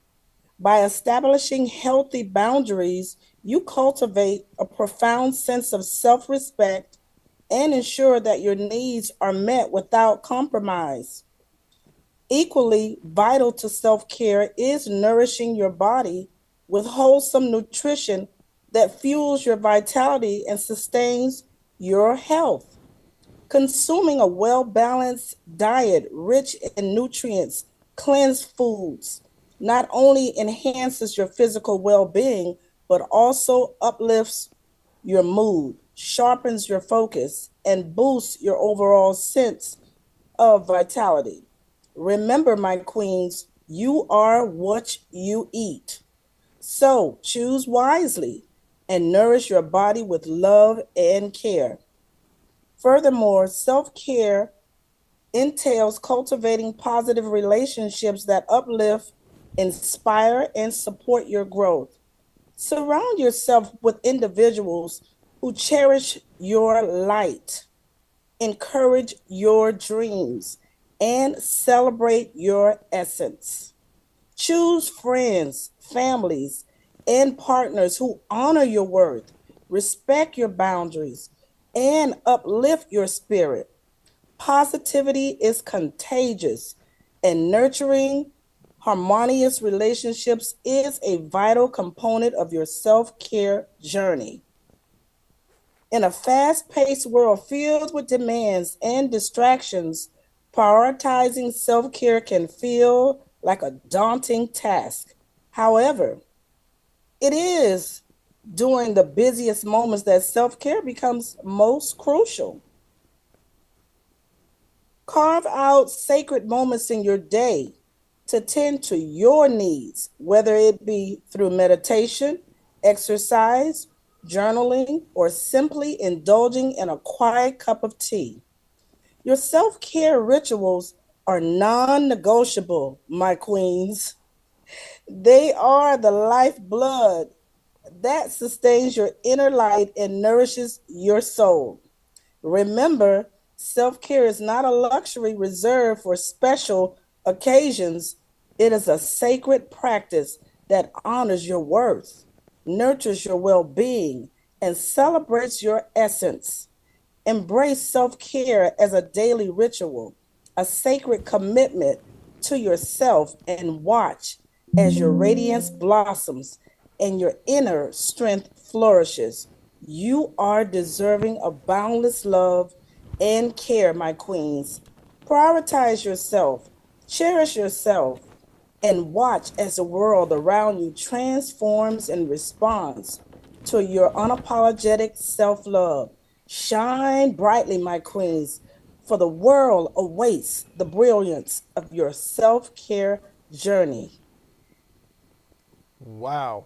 By establishing healthy boundaries, you cultivate a profound sense of self respect and ensure that your needs are met without compromise. Equally vital to self care is nourishing your body with wholesome nutrition that fuels your vitality and sustains your health. Consuming a well balanced diet rich in nutrients, cleansed foods, not only enhances your physical well being, but also uplifts your mood, sharpens your focus, and boosts your overall sense of vitality. Remember, my queens, you are what you eat. So choose wisely and nourish your body with love and care. Furthermore, self care entails cultivating positive relationships that uplift, inspire, and support your growth. Surround yourself with individuals who cherish your light, encourage your dreams, and celebrate your essence. Choose friends, families, and partners who honor your worth, respect your boundaries, and uplift your spirit. Positivity is contagious, and nurturing harmonious relationships is a vital component of your self care journey. In a fast paced world filled with demands and distractions, prioritizing self care can feel like a daunting task. However, it is during the busiest moments that self care becomes most crucial. Carve out sacred moments in your day to tend to your needs, whether it be through meditation, exercise, journaling, or simply indulging in a quiet cup of tea. Your self care rituals are non negotiable, my queens. They are the lifeblood that sustains your inner light and nourishes your soul. Remember, self care is not a luxury reserved for special occasions. It is a sacred practice that honors your worth, nurtures your well being, and celebrates your essence. Embrace self care as a daily ritual, a sacred commitment to yourself, and watch as your radiance blossoms and your inner strength flourishes. You are deserving of boundless love and care, my queens. Prioritize yourself, cherish yourself, and watch as the world around you transforms in response to your unapologetic self love. Shine brightly, my queens, for the world awaits the brilliance of your self care journey. Wow.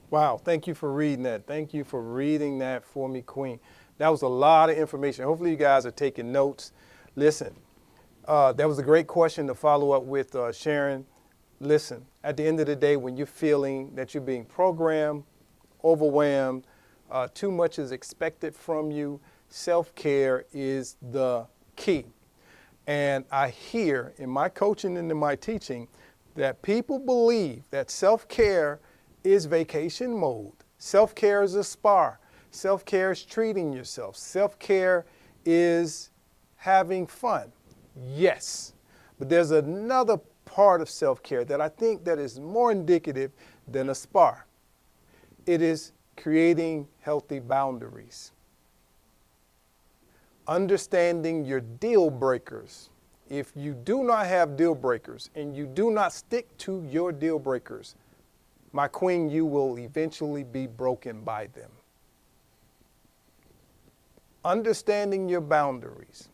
Wow. Thank you for reading that. Thank you for reading that for me, Queen. That was a lot of information. Hopefully, you guys are taking notes. Listen, that was a great question to follow up with, Sharon. Listen, at the end of the day, when you're feeling that you're being programmed, overwhelmed, too much is expected from you, self care is the key. And I hear in my coaching and in my teaching that people believe that self care is vacation mode. Self-care is a spa. Self-care is treating yourself. Self-care is having fun. Yes. But there's another part of self-care that I think that is more indicative than a spa. It is creating healthy boundaries. Understanding your deal breakers. If you do not have deal breakers and you do not stick to your deal breakers, my queen, you will eventually be broken by them. Understanding your boundaries.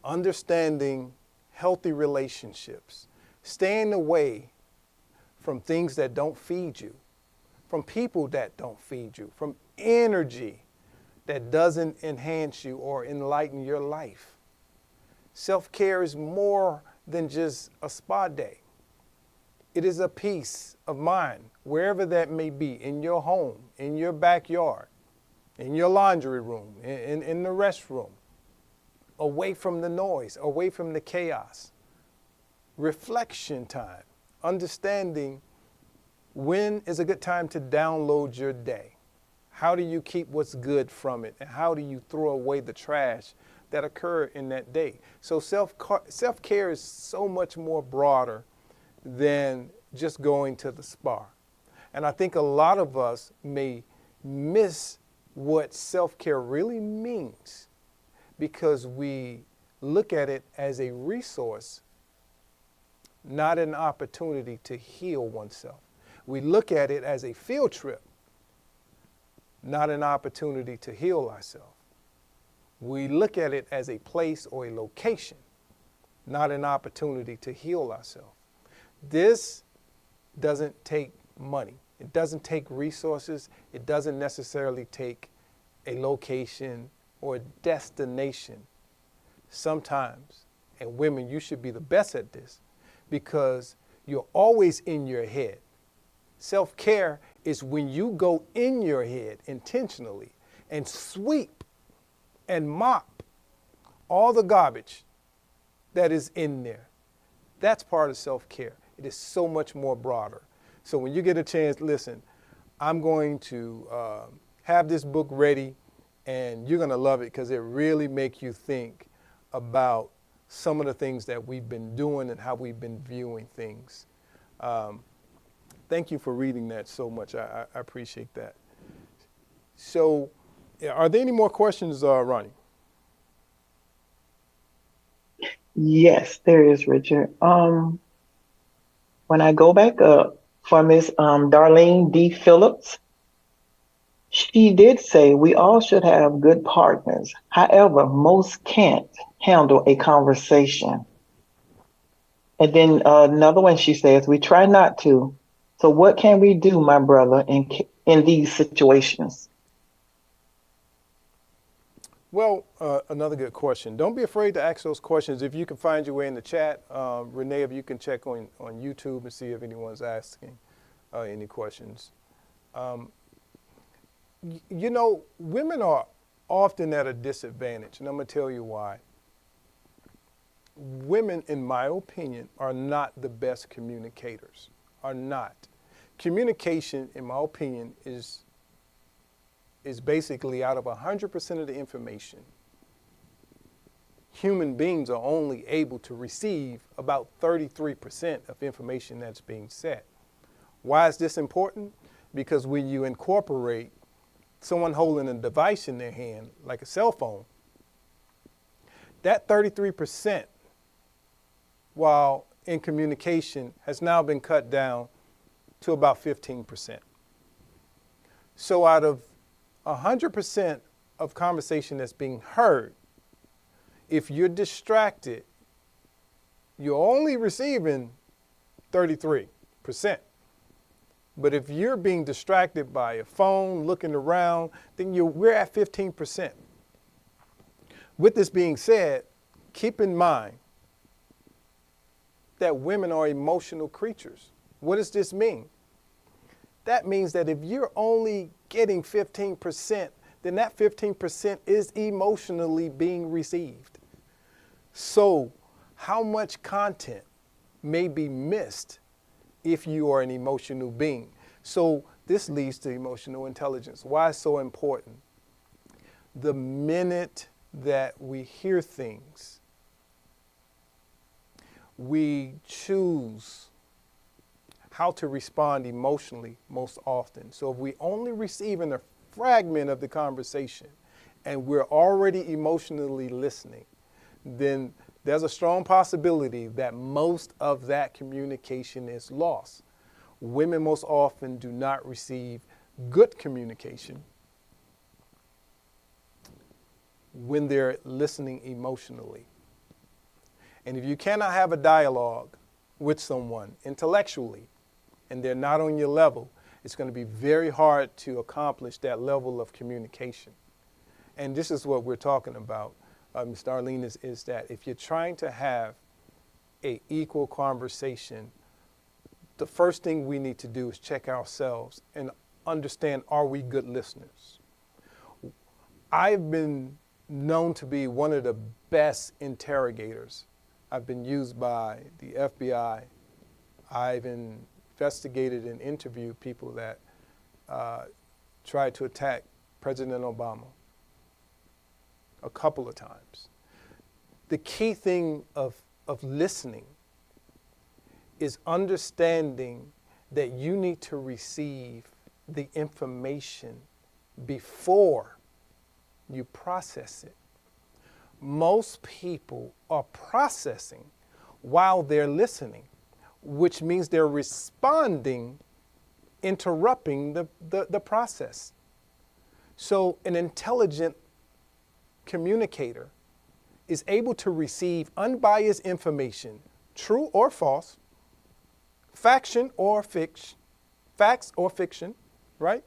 Understanding healthy relationships. Staying away from things that don't feed you, from people that don't feed you, from energy that doesn't enhance you or enlighten your life. Self-care is more than just a spa day. It is a peace of mind, wherever that may be, in your home, in your backyard, in your laundry room, in the restroom, away from the noise, away from the chaos. Reflection time, understanding when is a good time to download your day. How do you keep what's good from it? And how do you throw away the trash that occurred in that day? So self-care is so much more broader than just going to the spa. And I think a lot of us may miss what self-care really means because we look at it as a resource, not an opportunity to heal oneself. We look at it as a field trip, not an opportunity to heal ourselves. We look at it as a place or a location, not an opportunity to heal ourselves. This doesn't take money. It doesn't take resources. It doesn't necessarily take a location or a destination. Sometimes, and women, you should be the best at this because you're always in your head. Self-care is when you go in your head intentionally and sweep and mop all the garbage that is in there. That's part of self-care. It is so much more broader. So when you get a chance, listen, I'm going to have this book ready and you're going to love it because it really makes you think about some of the things that we've been doing and how we've been viewing things. Thank you for reading that so much. I appreciate that. So are there any more questions, Ronnie? Yes, there is, Richard. When I go back up for Miss Darlene D. Phillips, she did say we all should have good partners. However, most can't handle a conversation. And then another one, she says, we try not to. So what can we do, my brother, in these situations? Well, another good question. Don't be afraid to ask those questions. If you can find your way in the chat, Renee, if you can check on YouTube and see if anyone's asking any questions. You know, women are often at a disadvantage, and I'm going to tell you why. Women, in my opinion, are not the best communicators, are not. Communication, in my opinion, is basically out of 100% of the information. Human beings are only able to receive about 33% of information that's being said. Why is this important? Because when you incorporate someone holding a device in their hand, like a cell phone, that 33%, while in communication, has now been cut down to about 15%. So out of 100% of conversation that's being heard, if you're distracted, you're only receiving 33%. But if you're being distracted by a phone, looking around, then we're at 15%. With this being said, keep in mind that women are emotional creatures. What does this mean? That means that if you're only getting 15%, then that 15% is emotionally being received. So how much content may be missed if you are an emotional being? So This leads to emotional intelligence. Why it's so important? The minute that we hear things, we choose how to respond emotionally most often. So if we only receiving a fragment of the conversation and we're already emotionally listening, then there's a strong possibility that most of that communication is lost. Women most often do not receive good communication when they're listening emotionally. And if you cannot have a dialogue with someone intellectually and they're not on your level, it's going to be very hard to accomplish that level of communication. And this is what we're talking about, Ms. Darlene, is that if you're trying to have an equal conversation, the first thing we need to do is check ourselves and understand, are we good listeners? I've been known to be one of the best interrogators. I've been used by the FBI. I've investigated and interviewed people that tried to attack President Obama a couple of times. The key thing of listening is understanding that you need to receive the information before you process it. Most people are processing while they're listening, which means they're responding, interrupting the process. So an intelligent communicator is able to receive unbiased information, true or false, facts or fiction, right?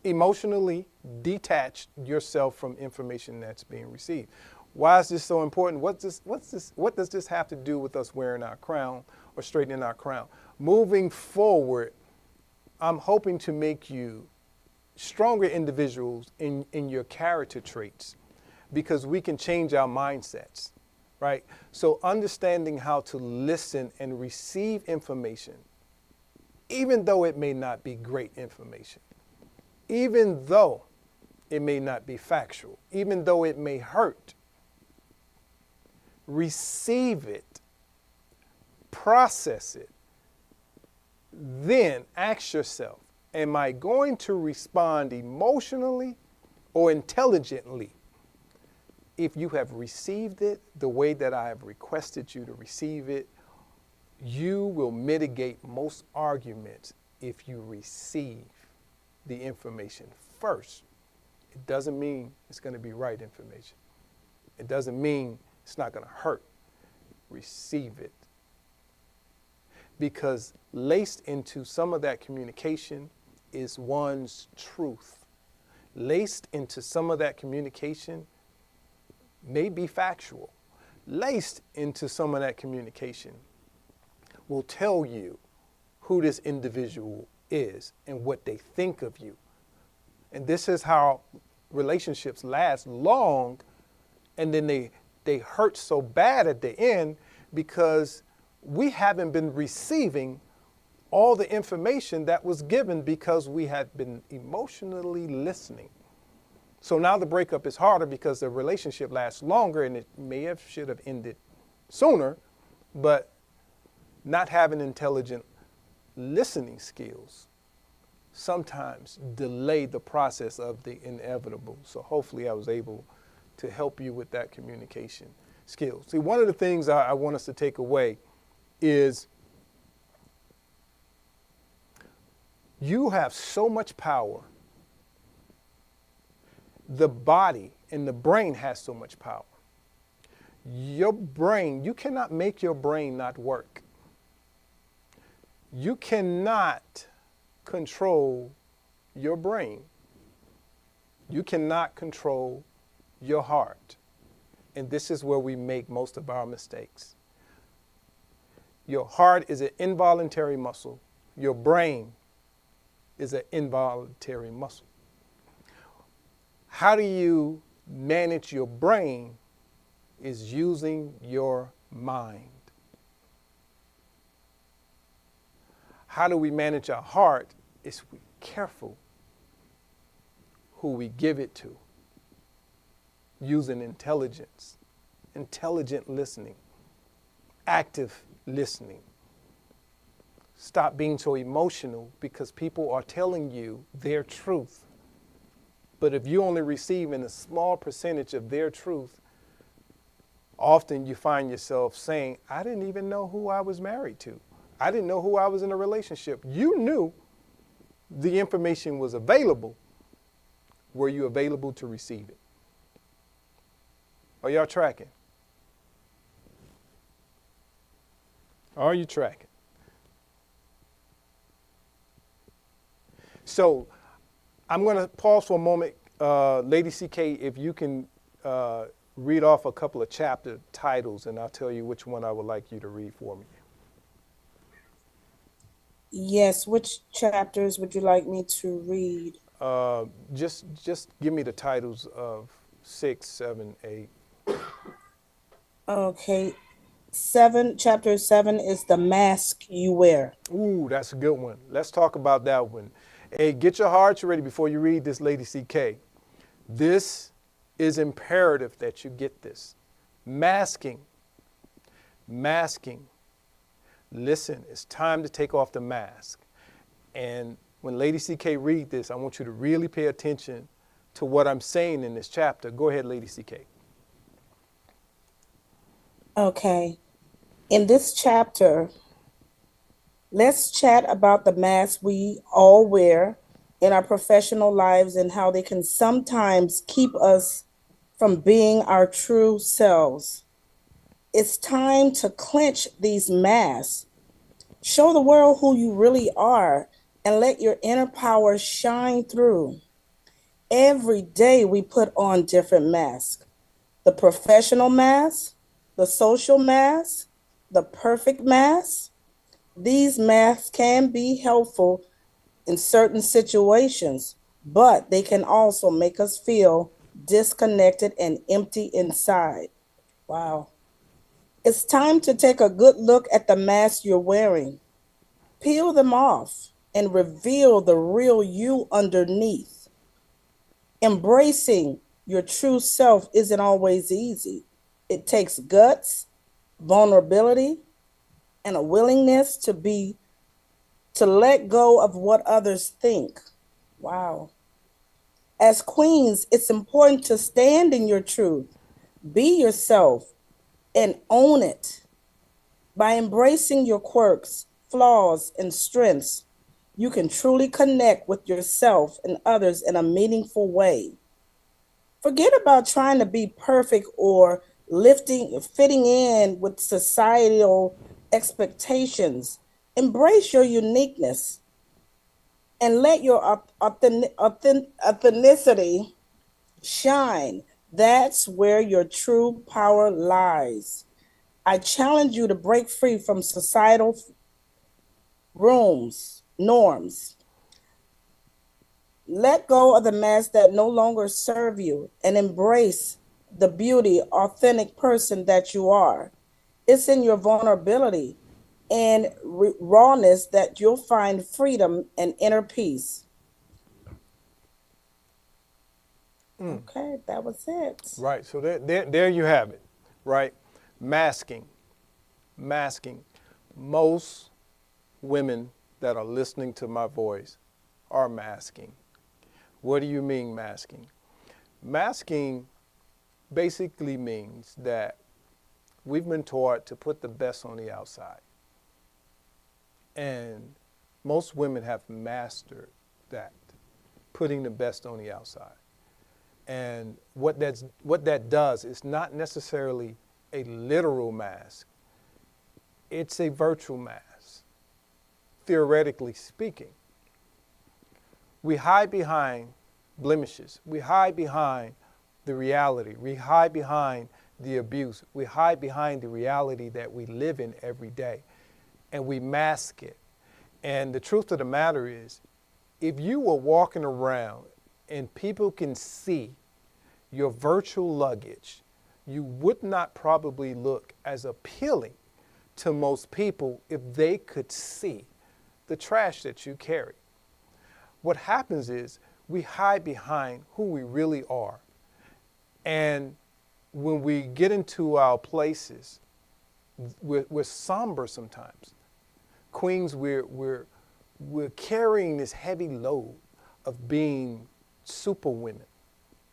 Emotionally detach yourself from information that's being received. Why is this so important? What does this have to do with us wearing our crown or straightening our crown? Moving forward, I'm hoping to make you stronger individuals in your character traits, because we can change our mindsets, right? So understanding how to listen and receive information, even though it may not be great information, even though it may not be factual, even though it may hurt, receive it, process it, then ask yourself, am I going to respond emotionally or intelligently? If you have received it the way that I have requested you to receive it, you will mitigate most arguments if you receive the information first. It doesn't mean it's going to be right information. It doesn't mean it's not going to hurt. Receive it. Because laced into some of that communication is one's truth. Laced into some of that communication may be factual. Laced into some of that communication will tell you who this individual is and what they think of you. And this is how relationships last long, and then they hurt so bad at the end because we haven't been receiving all the information that was given because we had been emotionally listening. So now the breakup is harder because the relationship lasts longer, and it should have ended sooner, but not having intelligent listening skills sometimes delay the process of the inevitable. So hopefully I was able to help you with that communication skills. See, one of the things I want us to take away is you have so much power. The body and the brain has so much power. Your brain, you cannot make your brain not work. You cannot control your brain. You cannot control your heart. And this is where we make most of our mistakes. Your heart is an involuntary muscle. Your brain is an involuntary muscle. How do you manage your brain is using your mind. How do we manage our heart? Is we careful who we give it to, using intelligence, intelligent listening, active listening. Stop being so emotional because people are telling you their truth. But if you only receive in a small percentage of their truth, often you find yourself saying, I didn't even know who I was married to. I didn't know who I was in a relationship. You knew the information was available. Were you available to receive it? Are y'all tracking? Are you tracking? So I'm going to pause for a moment. Lady CK, if you can read off a couple of chapter titles, and I'll tell you which one I would like you to read for me. Yes, which chapters would you like me to read? Just give me the titles of 6, 7, 8. Okay. Chapter 7 is the mask you wear. Ooh, that's a good one. Let's talk about that one. Hey, get your hearts ready before you read this, Lady CK. This is imperative that you get this. Masking. Masking. Listen, it's time to take off the mask. And when Lady CK read this, I want you to really pay attention to what I'm saying in this chapter. Go ahead, Lady CK. Okay. In this chapter, let's chat about the masks we all wear in our professional lives and how they can sometimes keep us from being our true selves. It's time to clench these masks. Show the world who you really are and let your inner power shine through. Every day we put on different masks. The professional mask, the social mask, the perfect mask. These masks can be helpful in certain situations, but they can also make us feel disconnected and empty inside. Wow. It's time to take a good look at the mask you're wearing. Peel them off and reveal the real you underneath. Embracing your true self isn't always easy. It takes guts, vulnerability, and a willingness to let go of what others think. Wow. As queens, it's important to stand in your truth, be yourself, and own it. By embracing your quirks, flaws, and strengths, you can truly connect with yourself and others in a meaningful way. Forget about trying to be perfect or fitting in with societal expectations. Embrace your uniqueness and let your authenticity shine. That's where your true power lies. I challenge you to break free from societal norms. Let go of the masks that no longer serve you and embrace the beauty, authentic person that you are. It's in your vulnerability and rawness that you'll find freedom and inner peace. Okay, that was it. Right, so there you have it, right? Masking. Most women that are listening to my voice are masking. What do you mean masking? Masking basically means that we've been taught to put the best on the outside. And most women have mastered that, putting the best on the outside. And what that does is not necessarily a literal mask. It's a virtual mask, theoretically speaking. We hide behind blemishes. We hide behind the reality. We hide behind the abuse. We hide behind the reality that we live in every day. And we mask it. And the truth of the matter is, if you were walking around and people can see your virtual luggage, you would not probably look as appealing to most people if they could see the trash that you carry. What happens is we hide behind who we really are. And when we get into our places, we're somber sometimes. Queens, we're carrying this heavy load of being super women.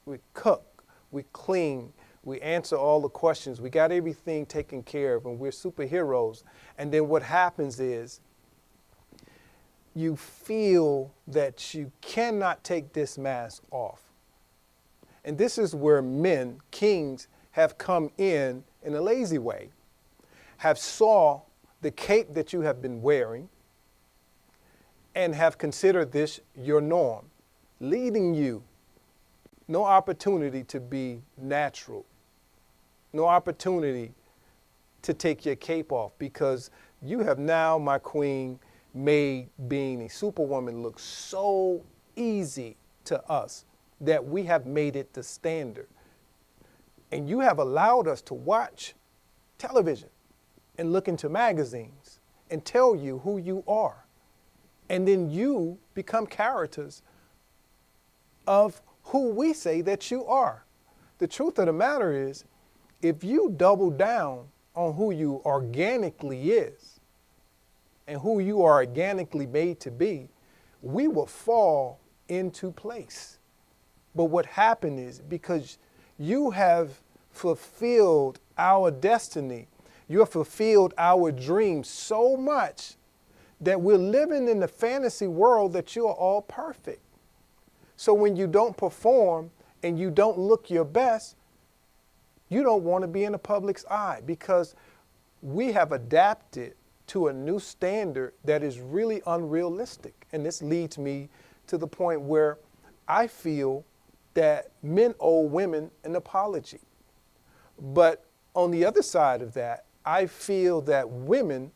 We cook, we clean, we answer all the questions. We got everything taken care of, and we're superheroes. And then what happens is you feel that you cannot take this mask off. And this is where men, kings, have come in a lazy way, have saw the cape that you have been wearing and have considered this your norm, leading you no opportunity to be natural, no opportunity to take your cape off, because you have now, my queen, made being a superwoman look so easy to us that we have made it the standard. And you have allowed us to watch television and look into magazines and tell you who you are. And then you become characters of who we say that you are. The truth of the matter is, if you double down on who you organically is and who you are organically made to be, we will fall into place. But what happened is, because you have fulfilled our destiny, you have fulfilled our dreams so much that we're living in the fantasy world that you are all perfect. So when you don't perform and you don't look your best, you don't want to be in the public's eye, because we have adapted to a new standard that is really unrealistic. And this leads me to the point where I feel that men owe women an apology. But on the other side of that, I feel that women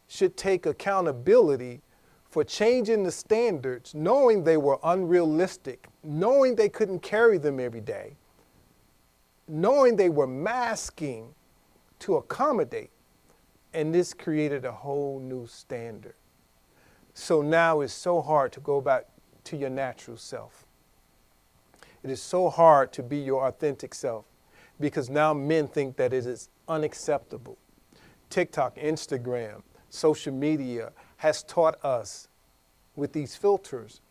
should take accountability for changing the standards, knowing they were unrealistic, knowing they couldn't carry them every day, knowing they were masking to accommodate. And this created a whole new standard. So now it's so hard to go back to your natural self. It is so hard to be your authentic self, because now men think that it is unacceptable. TikTok, Instagram, social media has taught us with these filters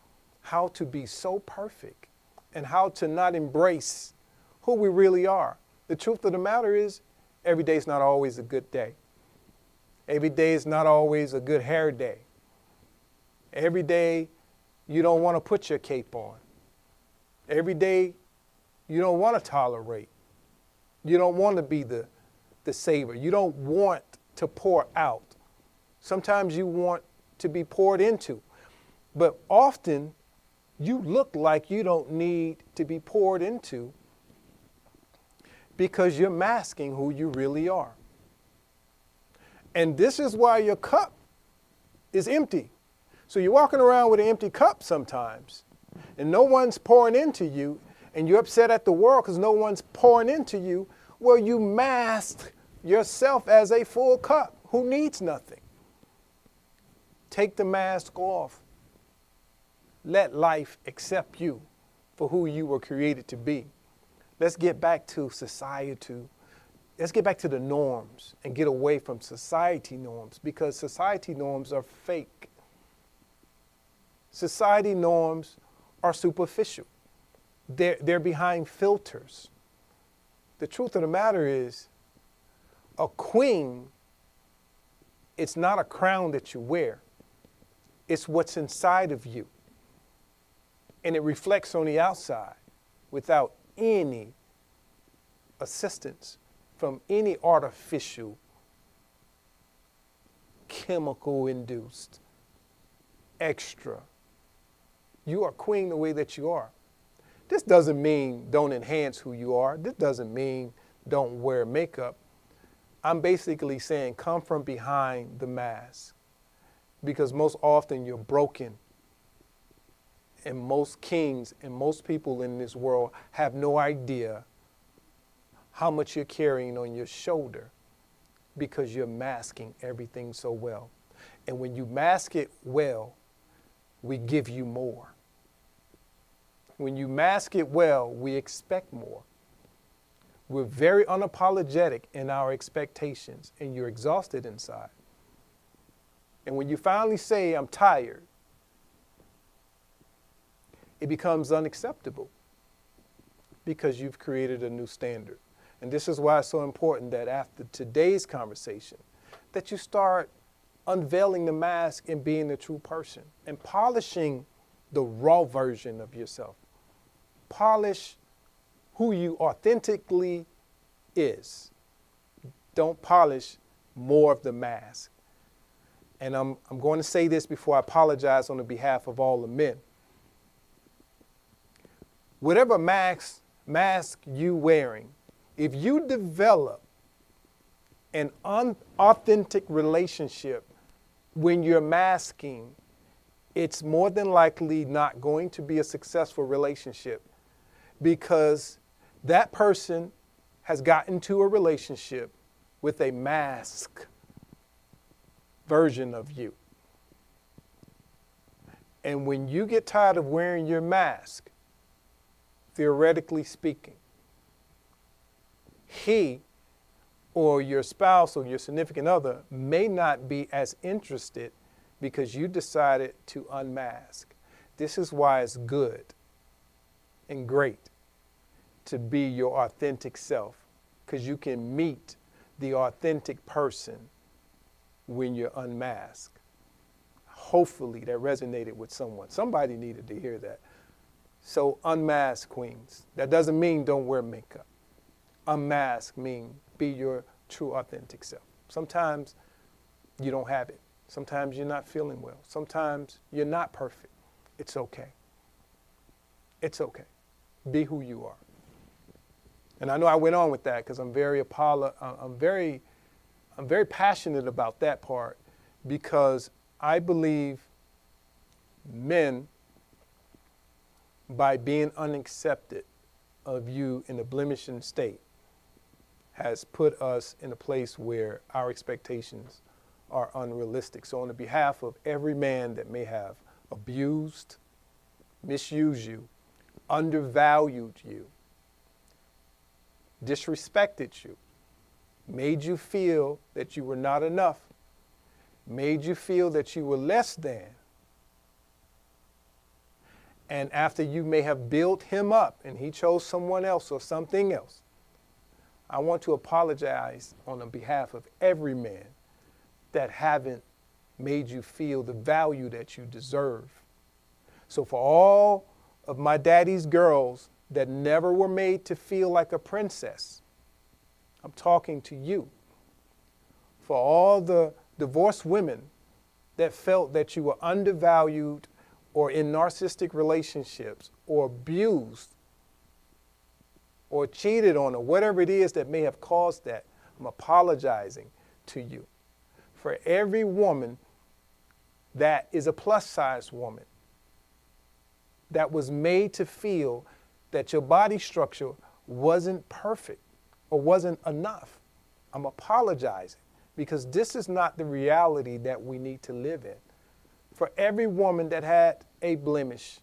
how to be so perfect and how to not embrace who we really are. The truth of the matter is, every day is not always a good day. Every day is not always a good hair day. Every day you don't want to put your cape on. Every day you don't want to tolerate. You don't want to be the saver. You don't want to pour out. Sometimes you want to be poured into. But often you look like you don't need to be poured into, because you're masking who you really are. And this is why your cup is empty. So you're walking around with an empty cup sometimes, and no one's pouring into you, and you're upset at the world because no one's pouring into you. Well, you mask yourself as a full cup who needs nothing. Take the mask off. Let life accept you for who you were created to be. Let's get back to society. Let's get back to the norms and get away from society norms, because society norms are fake. Society norms are superficial. They're behind filters. The truth of the matter is, a queen, it's not a crown that you wear. It's what's inside of you. And it reflects on the outside without any assistance from any artificial, chemical-induced, extra. You are queen the way that you are. This doesn't mean don't enhance who you are. This doesn't mean don't wear makeup. I'm basically saying come from behind the mask, because most often you're broken. And most kings and most people in this world have no idea how much you're carrying on your shoulder, because you're masking everything so well. And when you mask it well, we give you more. When you mask it well, we expect more. We're very unapologetic in our expectations, and you're exhausted inside. And when you finally say, I'm tired, it becomes unacceptable because you've created a new standard. And this is why it's so important that after today's conversation, that you start unveiling the mask and being the true person and polishing the raw version of yourself. Polish who you authentically is. Don't polish more of the mask. And I'm going to say this before I apologize on the behalf of all the men. Whatever mask you wearing, if you develop an unauthentic relationship when you're masking, it's more than likely not going to be a successful relationship, because that person has gotten into a relationship with a mask version of you. And when you get tired of wearing your mask, theoretically speaking, he or your spouse or your significant other may not be as interested because you decided to unmask. This is why it's good and great to be your authentic self, because you can meet the authentic person when you're unmasked. Hopefully that resonated with someone. Somebody needed to hear that. So unmask, queens. That doesn't mean don't wear makeup. Unmask means be your true authentic self. Sometimes you don't have it. Sometimes you're not feeling well. Sometimes you're not perfect. It's okay. It's okay. Be who you are. And I know I went on with that because I'm very passionate about that part, because I believe men, by being unaccepted of you in a blemishing state, has put us in a place where our expectations are unrealistic. So on the behalf of every man that may have abused, misused you, undervalued you, disrespected you, made you feel that you were not enough, made you feel that you were less than, and after you may have built him up and he chose someone else or something else, I want to apologize on the behalf of every man that haven't made you feel the value that you deserve. So for all of my daddy's girls that never were made to feel like a princess, I'm talking to you. For all the divorced women that felt that you were undervalued or in narcissistic relationships or abused or cheated on, or whatever it is that may have caused that, I'm apologizing to you. For every woman that is a plus-size woman that was made to feel that your body structure wasn't perfect or wasn't enough, I'm apologizing, because this is not the reality that we need to live in. For every woman that had a blemish,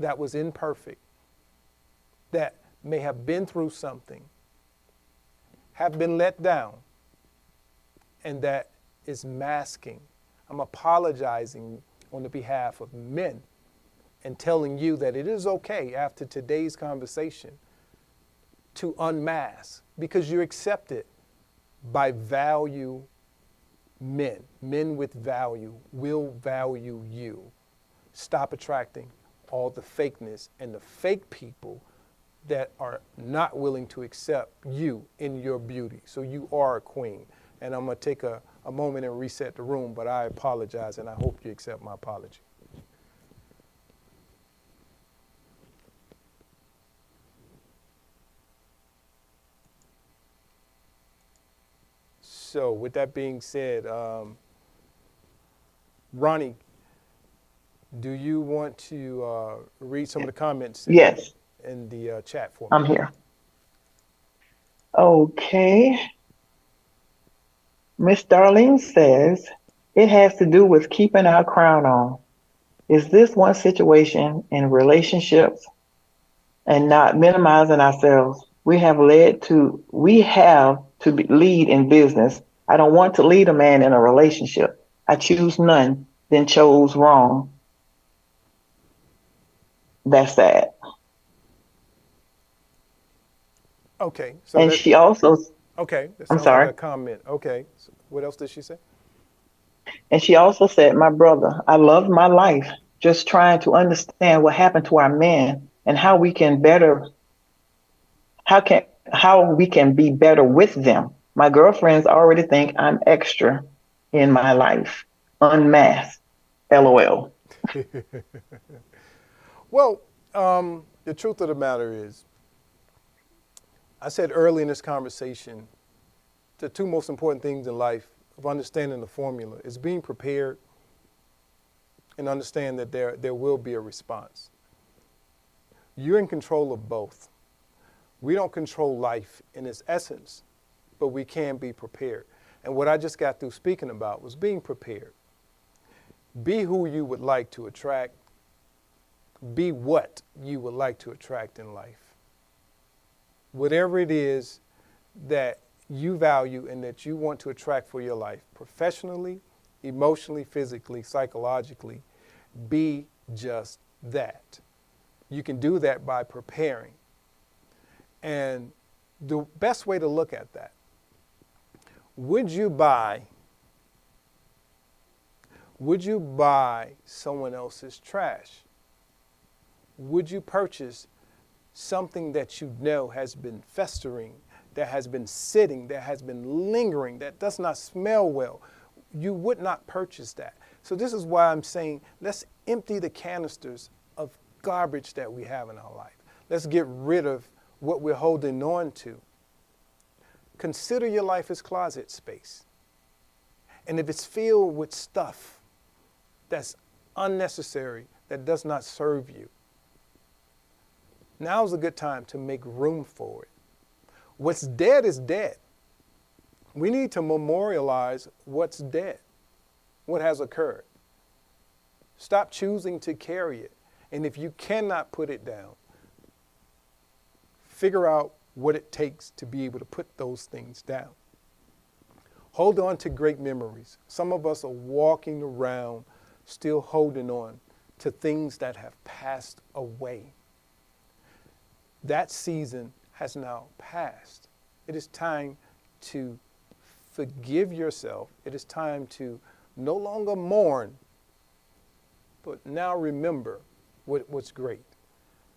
that was imperfect, that may have been through something, have been let down, and that is masking, I'm apologizing on the behalf of men and telling you that it is okay after today's conversation to unmask, because you're accepted by value men. Men with value will value you. Stop attracting all the fakeness and the fake people that are not willing to accept you in your beauty. So you are a queen. And I'm going to take a moment and reset the room, but I apologize, and I hope you accept my apology. So with that being said, Ronnie, do you want to read some of the comments Yes, in the chat for me? I'm here. Okay. Miss Darlene says, It has to do with keeping our crown on. Is this one situation in relationships and not minimizing ourselves? We have to lead in business. I don't want to lead a man in a relationship. I choose none, then chose wrong. That's sad. Okay, so And that she also, okay, that I'm sounds like a sorry. comment. Okay, so what else did she say? And she also said, my brother, I love my life, just trying to understand what happened to our men and how we can be better with them. My girlfriends already think I'm extra in my life. Unmasked. LOL. Well, the truth of the matter is, I said early in this conversation, the two most important things in life of understanding the formula is being prepared and understand that there will be a response. You're in control of both. We don't control life in its essence, but we can be prepared. And what I just got through speaking about was being prepared. Be who you would like to attract. Be what you would like to attract in life. Whatever it is that you value and that you want to attract for your life, professionally, emotionally, physically, psychologically, be just that. You can do that by preparing. And the best way to look at that, would you buy someone else's trash? Would you purchase something that you know has been festering, that has been sitting, that has been lingering, that does not smell well? You would not purchase that. So this is why I'm saying, let's empty the canisters of garbage that we have in our life. Let's get rid of what we're holding on to. Consider your life as closet space. And if it's filled with stuff that's unnecessary, that does not serve you, now's a good time to make room for it. What's dead is dead. We need to memorialize what's dead, what has occurred. Stop choosing to carry it. And if you cannot put it down, figure out what it takes to be able to put those things down. Hold on to great memories. Some of us are walking around still holding on to things that have passed away. That season has now passed. It is time to forgive yourself. It is time to no longer mourn, but now remember what's great.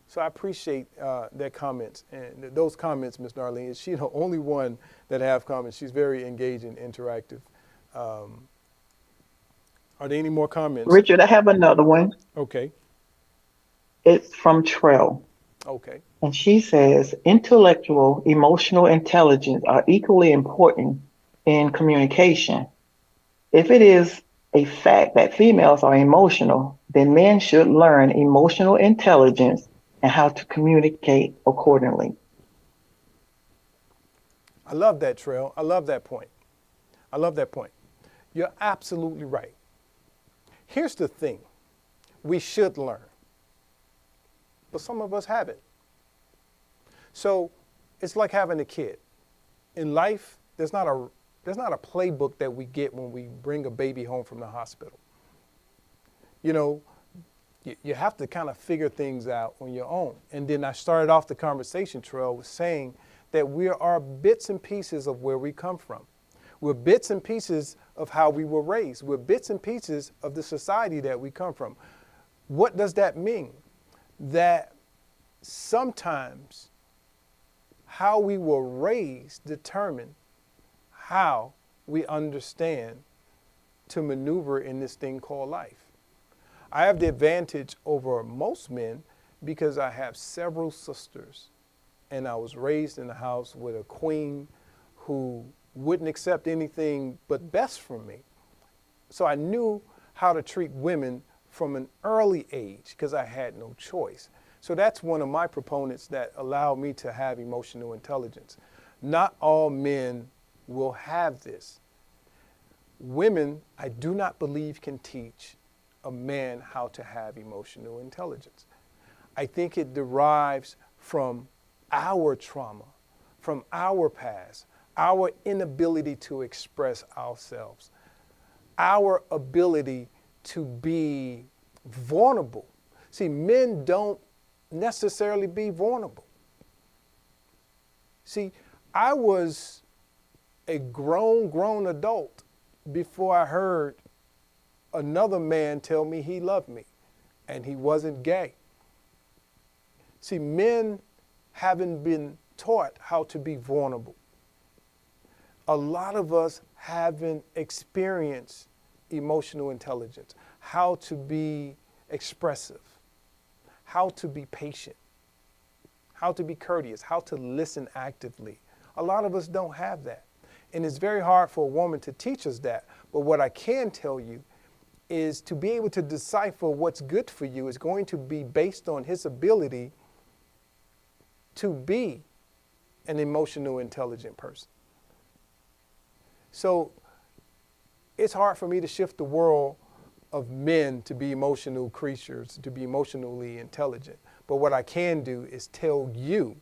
So I appreciate that comments and those comments, Ms. Darlene. She's the only one that have comments. She's very engaged and interactive. Are there any more comments? Richard, I have another one. Okay. It's from Trell. Okay. And she says intellectual, emotional intelligence are equally important in communication. If it is a fact that females are emotional, then men should learn emotional intelligence and how to communicate accordingly. I love that, Trail. I love that point. I love that point. You're absolutely right. Here's the thing. We should learn. But some of us haven't. So it's like having a kid. In life, there's not a playbook that we get when we bring a baby home from the hospital. You know, you have to kind of figure things out on your own. And then I started off the conversation, Trail, with saying that we are bits and pieces of where we come from. We're bits and pieces of how we were raised. We're bits and pieces of the society that we come from. What does that mean? That sometimes how we were raised determine how we understand to maneuver in this thing called life. I have the advantage over most men because I have several sisters, and I was raised in a house with a queen who wouldn't accept anything but best from me. So I knew how to treat women from an early age because I had no choice. So that's one of my proponents that allowed me to have emotional intelligence. Not all men will have this. women, I do not believe, can teach a man how to have emotional intelligence. I think it derives from our trauma, from our past, our inability to express ourselves, our ability to be vulnerable. See, men don't necessarily be vulnerable. See, I was a grown adult before I heard another man tell me he loved me and he wasn't gay. See, men haven't been taught how to be vulnerable. A lot of us haven't experienced emotional intelligence, how to be expressive, how to be patient, how to be courteous, how to listen actively. A lot of us don't have that. And it's very hard for a woman to teach us that. But what I can tell you is to be able to decipher what's good for you is going to be based on his ability to be an emotional intelligent person. So it's hard for me to shift the world of men to be emotional creatures, to be emotionally intelligent. But what I can do is tell you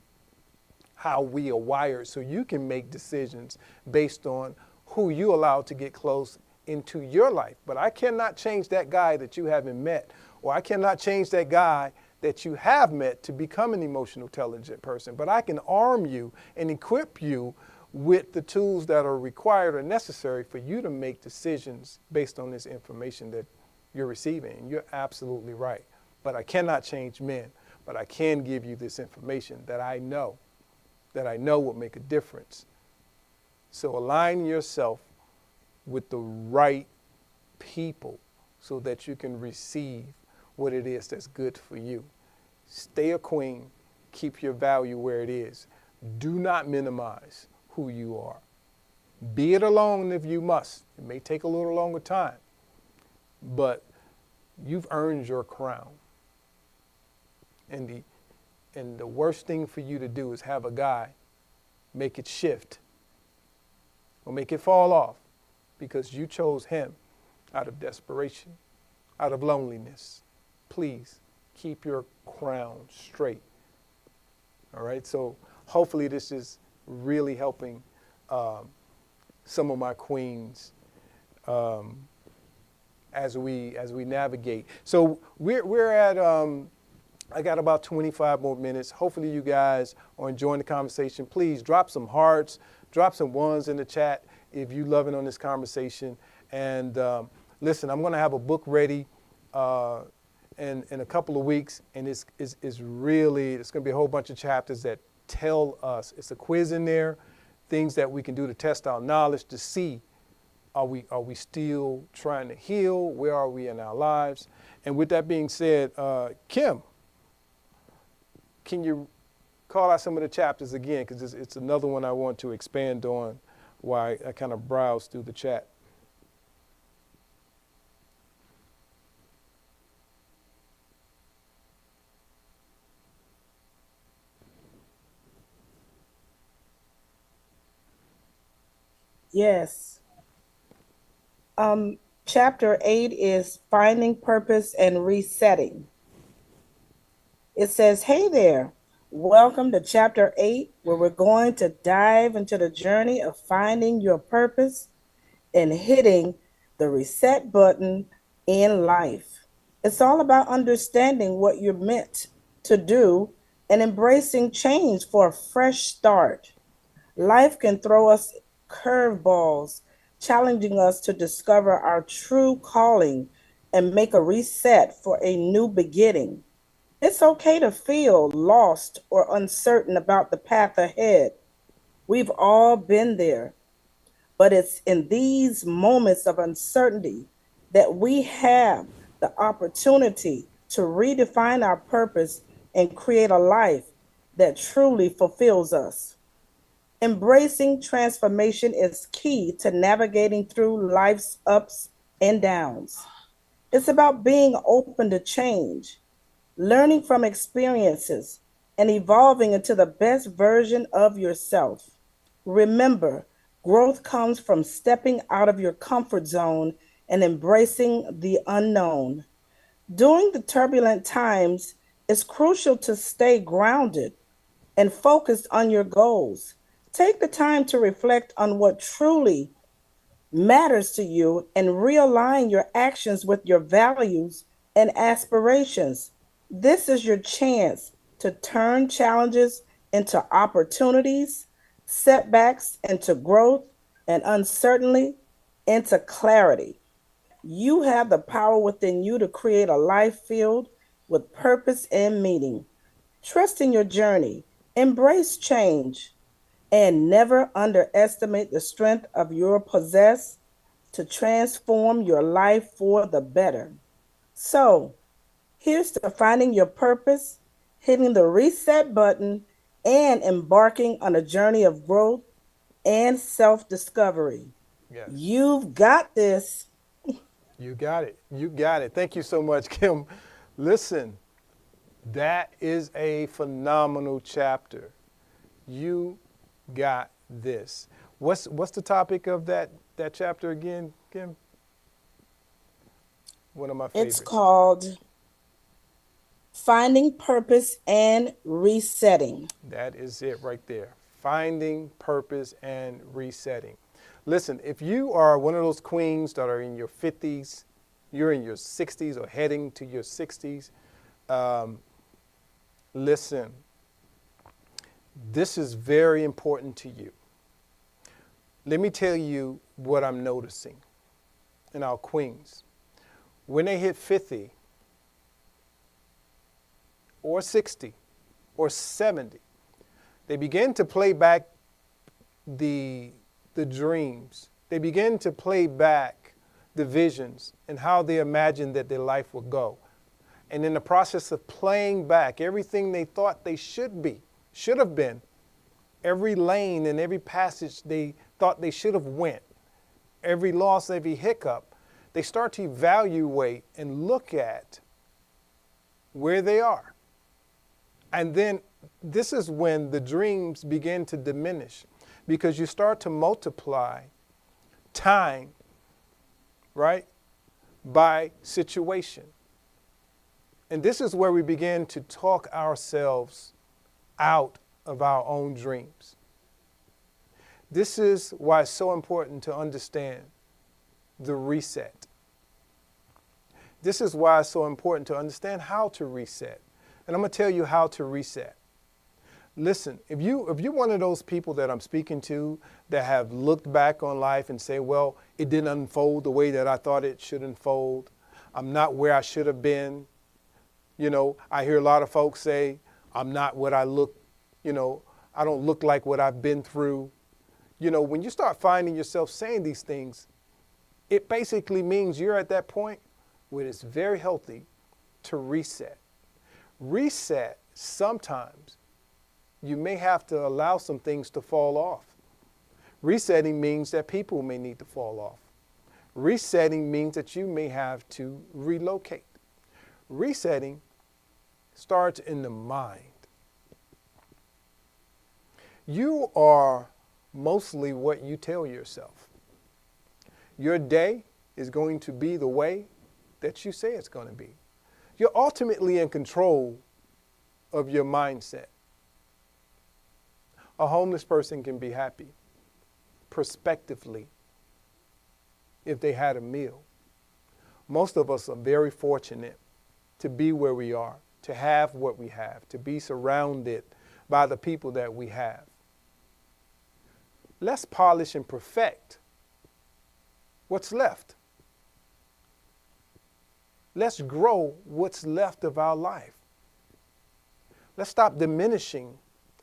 how we are wired so you can make decisions based on who you allow to get close into your life. But I cannot change that guy that you haven't met, or I cannot change that guy that you have met to become an emotional intelligent person. But I can arm you and equip you with the tools that are required or necessary for you to make decisions based on this information that you're receiving. And you're absolutely right. But I cannot change men, but I can give you this information that I know will make a difference. So align yourself with the right people so that you can receive what it is that's good for you. Stay a queen, keep your value where it is. Do not minimize who you are. Be it alone if you must. It may take a little longer time, but you've earned your crown. And the worst thing for you to do is have a guy make it shift or make it fall off because you chose him out of desperation, out of loneliness. Please keep your crown straight. All right, so hopefully this is really helping some of my queens as we navigate. So we're at I got about 25 more minutes. Hopefully you guys are enjoying the conversation. Please drop some hearts, drop some ones in the chat if you're loving on this conversation. And listen, I'm going to have a book ready in a couple of weeks, and it's going to be a whole bunch of chapters that tell us, it's a quiz in there, things that we can do to test our knowledge to see, are we still trying to heal? Where are we in our lives? And with that being said, Kim, can you call out some of the chapters again? Because it's another one I want to expand on while I kind of browse through the chat. Yes. Chapter 8 is Finding Purpose and Resetting. It says, hey there, welcome to Chapter 8, where we're going to dive into the journey of finding your purpose and hitting the reset button in life. It's all about understanding what you're meant to do and embracing change for a fresh start. Life can throw us curveballs, challenging us to discover our true calling and make a reset for a new beginning. It's okay to feel lost or uncertain about the path ahead. We've all been there. But it's in these moments of uncertainty that we have the opportunity to redefine our purpose and create a life that truly fulfills us. Embracing transformation is key to navigating through life's ups and downs. It's about being open to change, learning from experiences, and evolving into the best version of yourself. Remember, Growth comes from stepping out of your comfort zone and embracing the unknown. During the turbulent times, it's crucial to stay grounded and focused on your goals. Take the time to reflect on what truly matters to you and realign your actions with your values and aspirations. This is your chance to turn challenges into opportunities, setbacks into growth, and uncertainty into clarity. You have the power within you to create a life filled with purpose and meaning. Trust in your journey, embrace change, and never underestimate the strength of your possess to transform your life for the better. So, here's to finding your purpose, hitting the reset button, and embarking on a journey of growth and self discovery. Yes. You've got this. You got it. You got it. Thank you so much, Kim. Listen, that is a phenomenal chapter. You got this. What's the topic of that chapter again, Kim? One of my favorites. It's called Finding Purpose and Resetting. That is it right there. Finding purpose and resetting. Listen, if you are one of those queens that are in your 50s, you're in your 60s or heading to your 60s, listen, this is very important to you. Let me tell you what I'm noticing in our queens. When they hit 50 or 60 or 70, they begin to play back the dreams. They begin to play back the visions and how they imagined that their life would go. And in the process of playing back everything they thought they should have been, every lane and every passage they thought they should have went, every loss, every hiccup, they start to evaluate and look at where they are. And then this is when the dreams begin to diminish, because you start to multiply time, right, by situation. And this is where we begin to talk ourselves out of our own dreams. This is why it's so important to understand the reset. This is why it's so important to understand how to reset. And I'm going to tell you how to reset. Listen, if you're one of those people that I'm speaking to that have looked back on life and say, well, it didn't unfold the way that I thought it should unfold. I'm not where I should have been. You know, I hear a lot of folks say, I'm not what I look, I don't look like what I've been through. When you start finding yourself saying these things, it basically means you're at that point where it's very healthy to reset. Reset, sometimes you may have to allow some things to fall off. Resetting means that people may need to fall off. Resetting means that you may have to relocate. Resetting starts in the mind. You are mostly what you tell yourself. Your day is going to be the way that you say it's going to be. You're ultimately in control of your mindset. A homeless person can be happy, prospectively, if they had a meal. Most of us are very fortunate to be where we are, to have what we have, to be surrounded by the people that we have. Let's polish and perfect what's left. Let's grow what's left of our life. Let's stop diminishing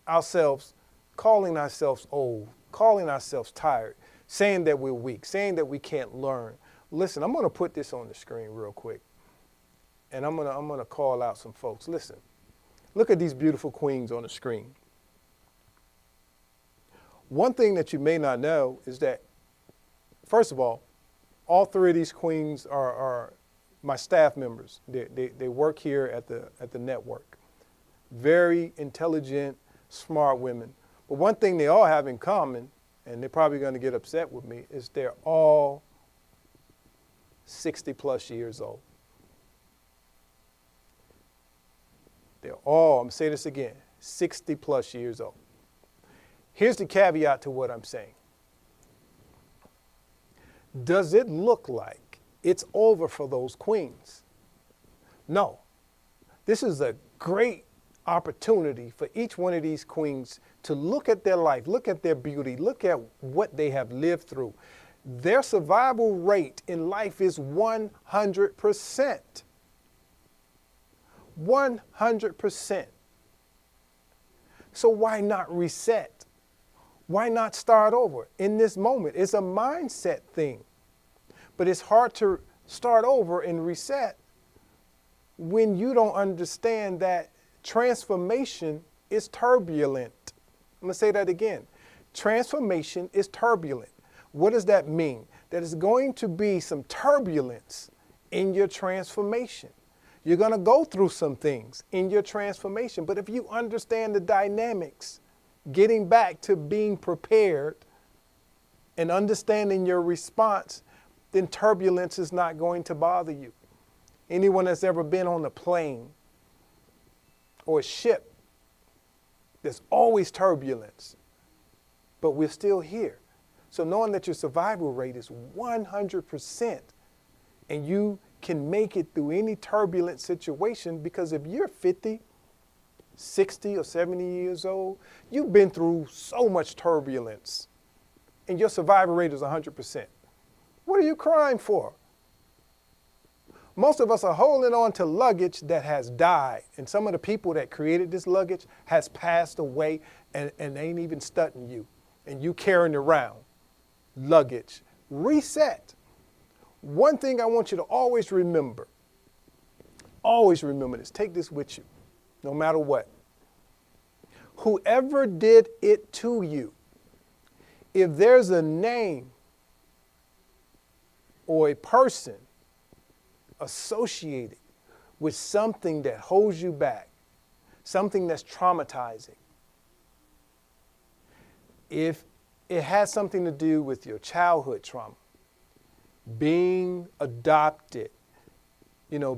ourselves, calling ourselves old, calling ourselves tired, saying that we're weak, saying that we can't learn. Listen, I'm going to put this on the screen real quick, and I'm going to call out some folks. Listen, look at these beautiful queens on the screen. One thing that you may not know is that, first of all three of these queens are my staff members. They work here at the network. Very intelligent, smart women. But one thing they all have in common and they're probably going to get upset with me, is they're all 60 plus years old. They're all, I'm going to say this again, 60 plus years old. Here's the caveat to what I'm saying. Does it look like it's over for those queens? No. This is a great opportunity for each one of these queens to look at their life, look at their beauty, look at what they have lived through. Their survival rate in life is 100%. 100%. So why not reset? Why not start over in this moment? It's a mindset thing. But it's hard to start over and reset when you don't understand that transformation is turbulent. I'm going to say that again. Transformation is turbulent. What does that mean? That there's going to be some turbulence in your transformation. You're going to go through some things in your transformation. But if you understand the dynamics, getting back to being prepared and understanding your response, then turbulence is not going to bother you. Anyone that's ever been on a plane or a ship, there's always turbulence, but we're still here. So knowing that your survival rate is 100% and you can make it through any turbulent situation, because if you're 50, 60 or 70 years old, you've been through so much turbulence and your survival rate is 100%. What are you crying for? Most of us are holding on to luggage that has died, and some of the people that created this luggage has passed away and ain't even stunting you, and you carrying around luggage. Reset. One thing I want you to always remember this, take this with you, no matter what. Whoever did it to you, if there's a name or a person associated with something that holds you back, something that's traumatizing, if it has something to do with your childhood trauma, being adopted,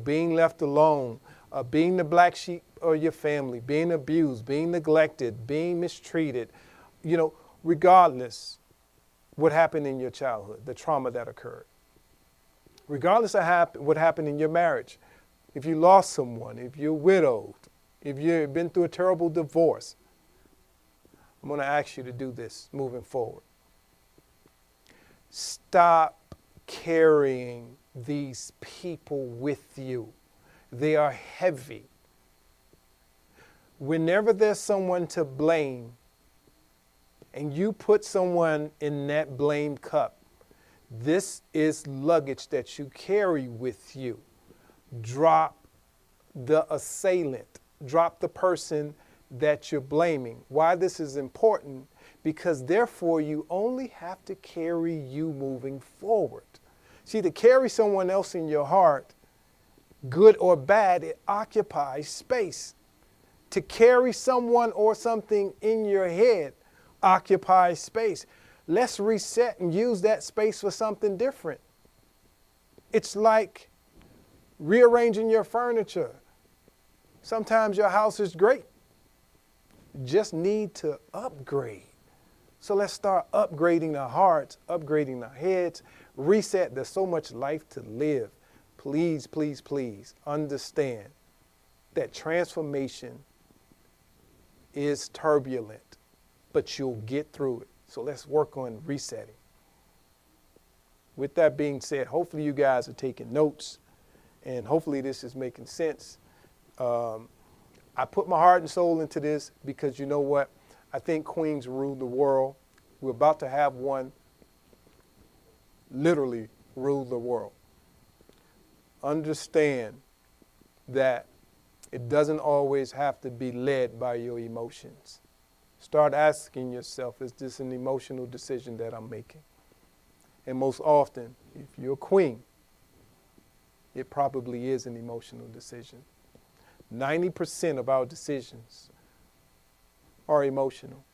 being left alone, being the black sheep of your family, being abused, being neglected, being mistreated, regardless what happened in your childhood, the trauma that occurred. Regardless of what happened in your marriage, if you lost someone, if you're widowed, if you've been through a terrible divorce, I'm going to ask you to do this moving forward. Stop carrying these people with you. They are heavy. Whenever there's someone to blame and you put someone in that blame cup, this is luggage that you carry with you. Drop the assailant. Drop the person that you're blaming. Why this is important? Because therefore you only have to carry you moving forward. See, to carry someone else in your heart, good or bad, it occupies space. To carry someone or something in your head occupies space. Let's reset and use that space for something different. It's like rearranging your furniture. Sometimes your house is great. You just need to upgrade. So let's start upgrading our hearts, upgrading our heads, reset. There's so much life to live. Please, please, please understand that transformation is turbulent, but you'll get through it. So let's work on resetting. With that being said, hopefully you guys are taking notes, and hopefully this is making sense. I put my heart and soul into this because you know what? I think queens rule the world. We're about to have one literally rule the world. Understand that it doesn't always have to be led by your emotions. Start asking yourself, is this an emotional decision that I'm making? And most often, if you're a queen, it probably is an emotional decision. 90% of our decisions are emotional.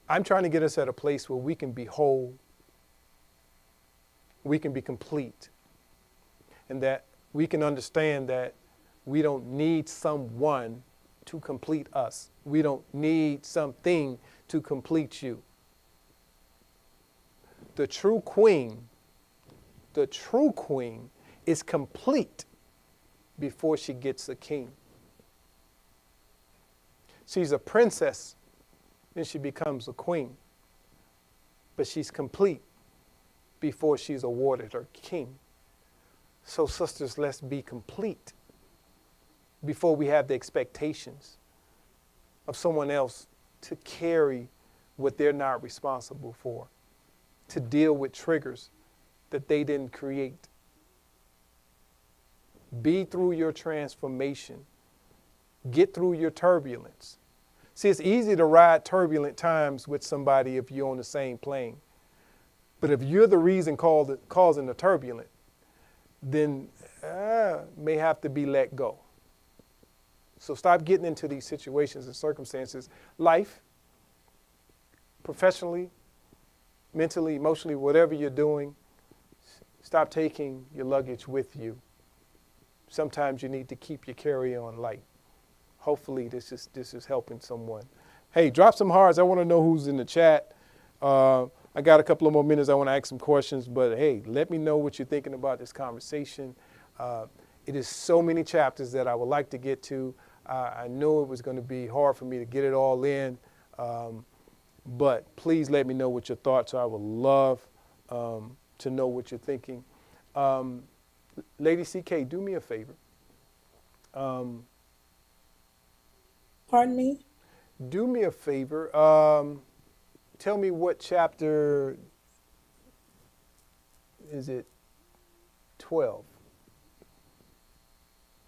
I'm trying to get us at a place where we can be whole, we can be complete, and that we can understand that we don't need someone to complete us. We don't need something to complete you. The true queen is complete before she gets a king. She's a princess, then she becomes a queen. But she's complete before she's awarded her king. So sisters, let's be complete before we have the expectations of someone else to carry what they're not responsible for, to deal with triggers that they didn't create. Be through your transformation. Get through your turbulence. See, it's easy to ride turbulent times with somebody if you're on the same plane. But if you're the reason causing the turbulence, then may have to be let go. So stop getting into these situations and circumstances. Life, professionally, mentally, emotionally, whatever you're doing, stop taking your luggage with you. Sometimes you need to keep your carry-on light. Hopefully this is helping someone. Hey, drop some hearts. I want to know who's in the chat. I got a couple of more minutes. I want to ask some questions, but hey, let me know what you're thinking about this conversation. It is so many chapters that I would like to get to. I knew it was going to be hard for me to get it all in, but please let me know what your thoughts are. I would love to know what you're thinking. Lady CK, do me a favor. Pardon me? Do me a favor. Tell me what chapter is it? 12.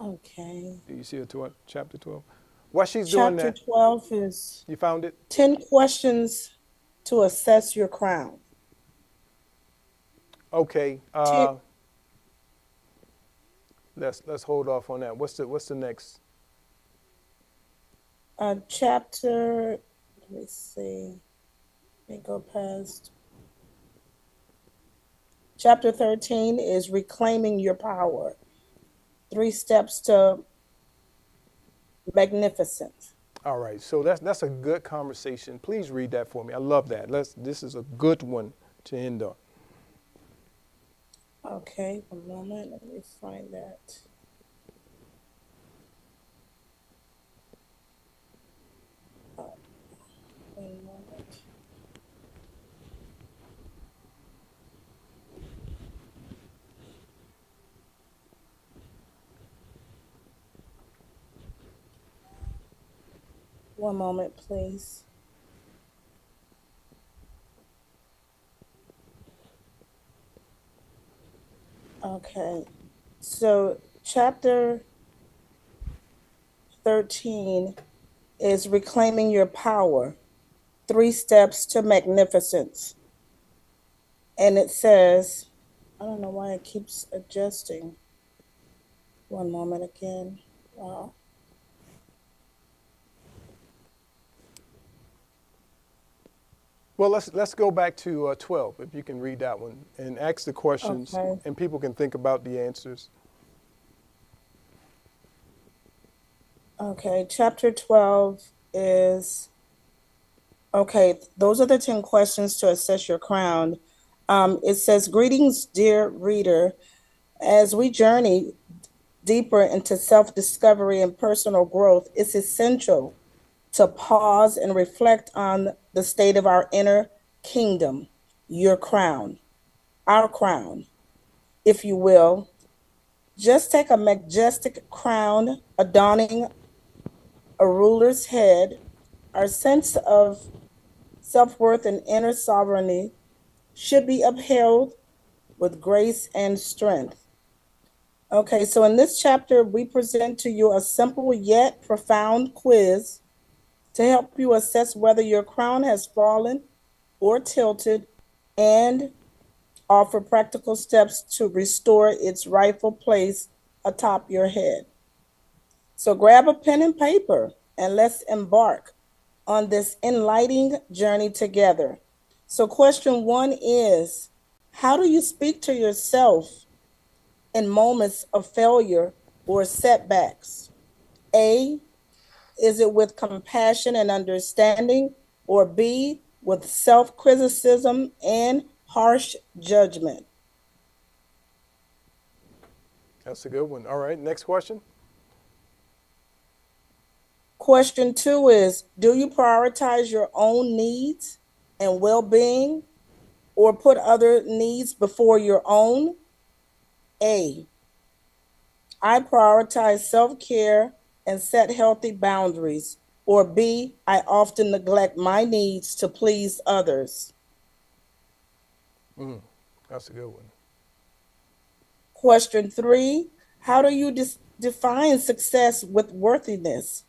Okay. Do you see a chapter 12? While she's doing that. Chapter 12 is You found it? 10 questions to assess your crown. Okay. Let's hold off on that. What's the next? Chapter, let me see. Let me go past. Chapter 13 is reclaiming your power. 3 steps to magnificence. All right. So that's a good conversation. Please read that for me. I love that. This is a good one to end on. Okay, one moment. Let me find that. One moment. One moment, please. Okay, so chapter 13 is reclaiming your power, 3 steps to magnificence. And it says, I don't know why it keeps adjusting. One moment again. Wow. Well, let's go back to 12, if you can read that one, and ask the questions, Okay. and people can think about the answers. Okay, chapter 12 is, okay, those are the 10 questions to assess your crown. It says, greetings, dear reader. As we journey deeper into self-discovery and personal growth, it's essential to pause and reflect on the state of our inner kingdom, your crown, our crown, if you will. Just take a majestic crown adorning a ruler's head. Our sense of self-worth and inner sovereignty should be upheld with grace and strength. Okay, so in this chapter, we present to you a simple yet profound quiz to help you assess whether your crown has fallen or tilted and offer practical steps to restore its rightful place atop your head. So grab a pen and paper and let's embark on this enlightening journey together. So, question one is, how do you speak to yourself in moments of failure or setbacks? A, is it with compassion and understanding? Or B, with self criticism and harsh judgment? That's a good one. All right, next question. Question two is, do you prioritize your own needs and well being or put other needs before your own? A, I prioritize self care and set healthy boundaries. Or B, I often neglect my needs to please others. That's a good one. Question three, how do you define success with worthiness?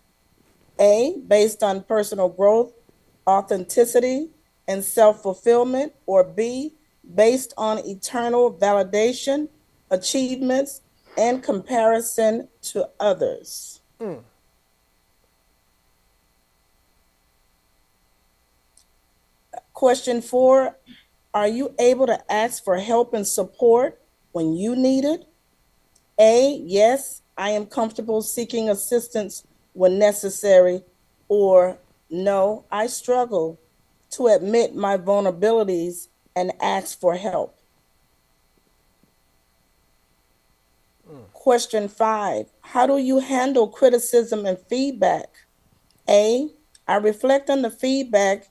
A, based on personal growth, authenticity, and self fulfillment. Or B, based on eternal validation, achievements, and comparison to others. Question four, are you able to ask for help and support when you need it? A, yes, I am comfortable seeking assistance when necessary. Or no, I struggle to admit my vulnerabilities and ask for help. Question five, how do you handle criticism and feedback? A, I reflect on the feedback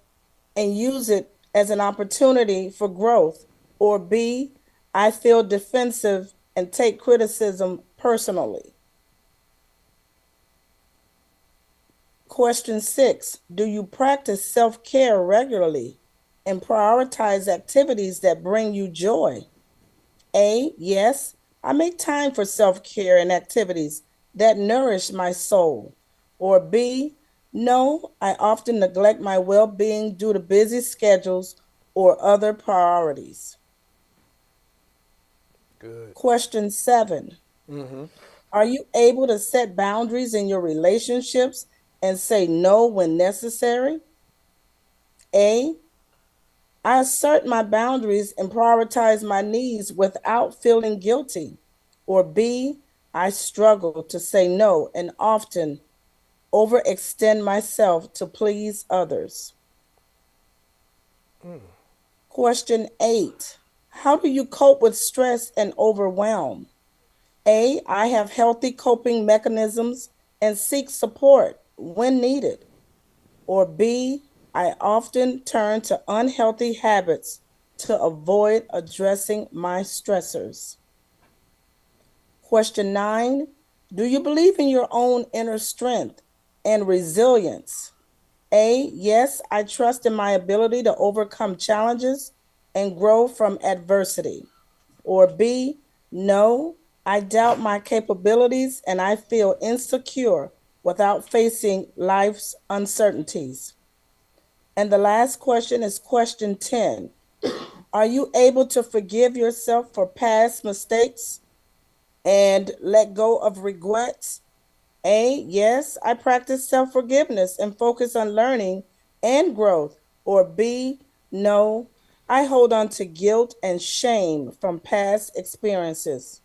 and use it as an opportunity for growth. Or B, I feel defensive and take criticism personally. Question six, do you practice self-care regularly and prioritize activities that bring you joy? A, yes, I make time for self-care and activities that nourish my soul. Or B, no, I often neglect my well-being due to busy schedules or other priorities. Good. Question seven, are you able to set boundaries in your relationships and say no when necessary? A, I assert my boundaries and prioritize my needs without feeling guilty. Or B, I struggle to say no and often overextend myself to please others. Question eight, how do you cope with stress and overwhelm? A, I have healthy coping mechanisms and seek support when needed. Or B, I often turn to unhealthy habits to avoid addressing my stressors. Question nine, do you believe in your own inner strength and resilience? A, yes, I trust in my ability to overcome challenges and grow from adversity. Or B, no, I doubt my capabilities and I feel insecure without facing life's uncertainties. And the last question is question 10. Are you able to forgive yourself for past mistakes and let go of regrets? A, yes, I practice self forgiveness and focus on learning and growth. Or B, no, I hold on to guilt and shame from past experiences.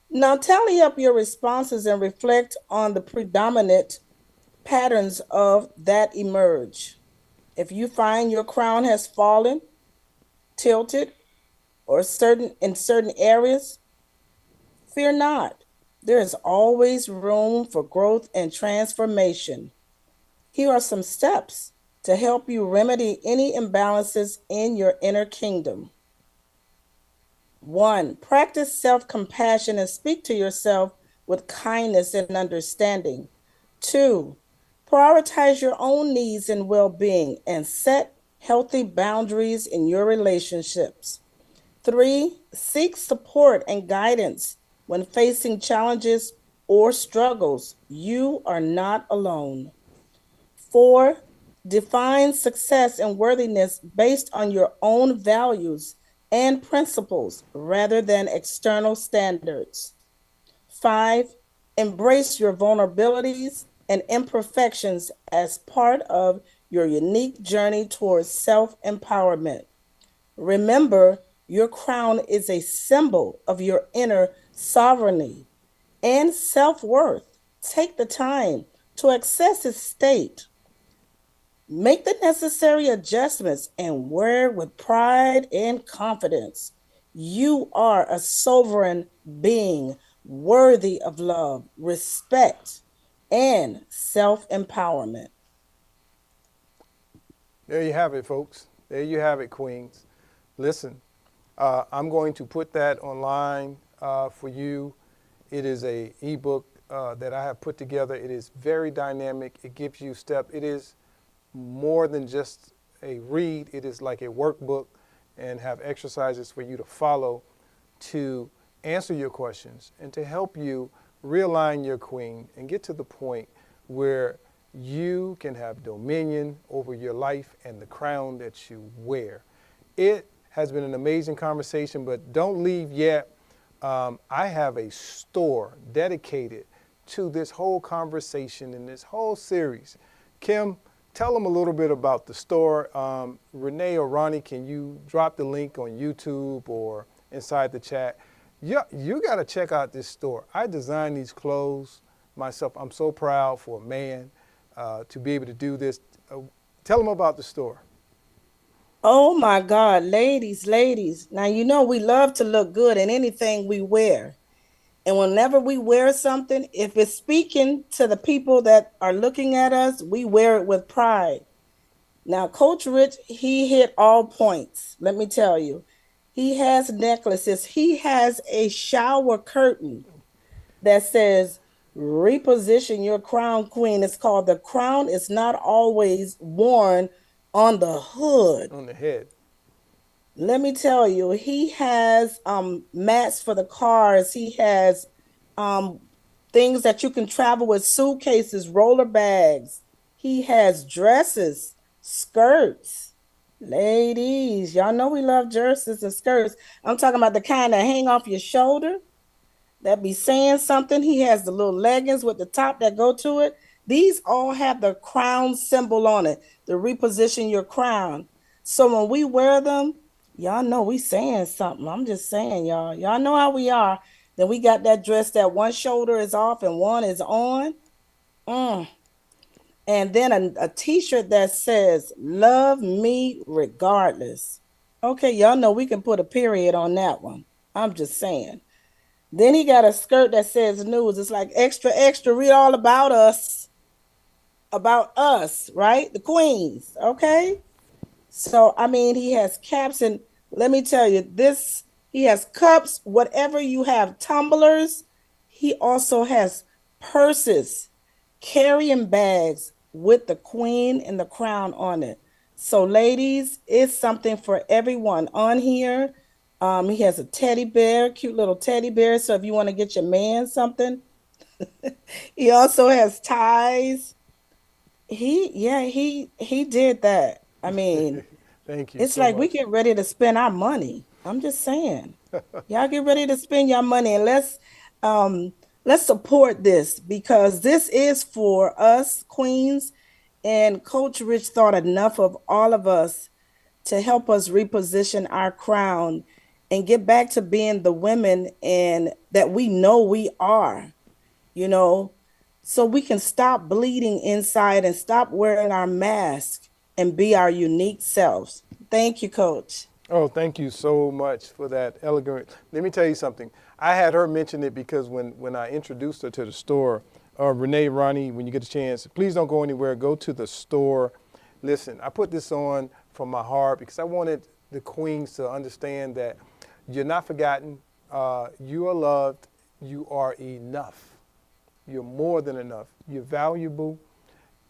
Now tally up your responses and reflect on the predominant patterns of that emerge. If you find your crown has fallen, tilted, or in certain areas, fear not. There is always room for growth and transformation. Here are some steps to help you remedy any imbalances in your inner kingdom. 1, practice self-compassion and speak to yourself with kindness and understanding. 2, prioritize your own needs and well-being and set healthy boundaries in your relationships. 3, seek support and guidance when facing challenges or struggles. You are not alone. 4, define success and worthiness based on your own values and principles rather than external standards. 5, embrace your vulnerabilities and imperfections as part of your unique journey towards self empowerment. Remember, your crown is a symbol of your inner sovereignty and self worth. Take the time to assess its state. Make the necessary adjustments and wear it with pride and confidence. You are a sovereign being worthy of love, respect, and self empowerment. There you have it, folks. There you have it, queens. Listen, I'm going to put that online for you. It is a ebook that I have put together. It is very dynamic. It gives you step. It is more than just a read. It is like a workbook and have exercises for you to follow to answer your questions and to help you realign your queen and get to the point where you can have dominion over your life and the crown that you wear. It has been an amazing conversation, but don't leave yet. I have a store dedicated to this whole conversation and this whole series. Kim, tell them a little bit about the store. Renee or Ronnie, can you drop the link on YouTube or inside the chat? You got to check out this store. I designed these clothes myself. I'm so proud for a man to be able to do this. Tell them about the store. Oh my God, ladies, ladies. Now, you know, we love to look good in anything we wear. And whenever we wear something, if it's speaking to the people that are looking at us, we wear it with pride. Now, Coach Rich, he hit all points. Let me tell you, he has necklaces. He has a shower curtain that says, reposition your crown, queen. It's called The Crown Is Not Always Worn on the Hood. On the head. Let me tell you, he has mats for the cars. He has things that you can travel with, suitcases, roller bags. He has dresses, skirts. Ladies, y'all know we love dresses and skirts. I'm talking about the kind that hang off your shoulder, that be saying something. He has the little leggings with the top that go to it. These all have the crown symbol on it, to reposition your crown. So when we wear them, y'all know we saying something. I'm just saying, y'all. Y'all know how we are. Then we got that dress that one shoulder is off and one is on. And then a t-shirt that says, love me regardless. Okay, y'all know we can put a period on that one. I'm just saying. Then he got a skirt that says news. It's like extra, extra, read all about us. About us, right? The queens, okay? So, I mean, he has caps, and let me tell you, he has cups, whatever you have, tumblers. He also has purses, carrying bags with the queen and the crown on it. So, ladies, it's something for everyone on here. He has a teddy bear, cute little teddy bear. So if you want to get your man something, he also has ties. He did that. I mean, Thank you. it's so like much. we get ready to spend our money. I'm just saying, y'all get ready to spend your money, and let's support this, because this is for us queens. And Coach Rich thought enough of all of us to help us reposition our crown and get back to being the women and that we know we are, you know, so we can stop bleeding inside and stop wearing our mask and be our unique selves. Thank you, Coach. Oh, thank you so much for that elegant. Let me tell you something. I had her mention it because when I introduced her to the store, Renee, Ronnie, when you get a chance, please don't go anywhere. Go to the store. Listen, I put this on from my heart because I wanted the queens to understand that you're not forgotten. You are loved. You are enough. You're more than enough. You're valuable,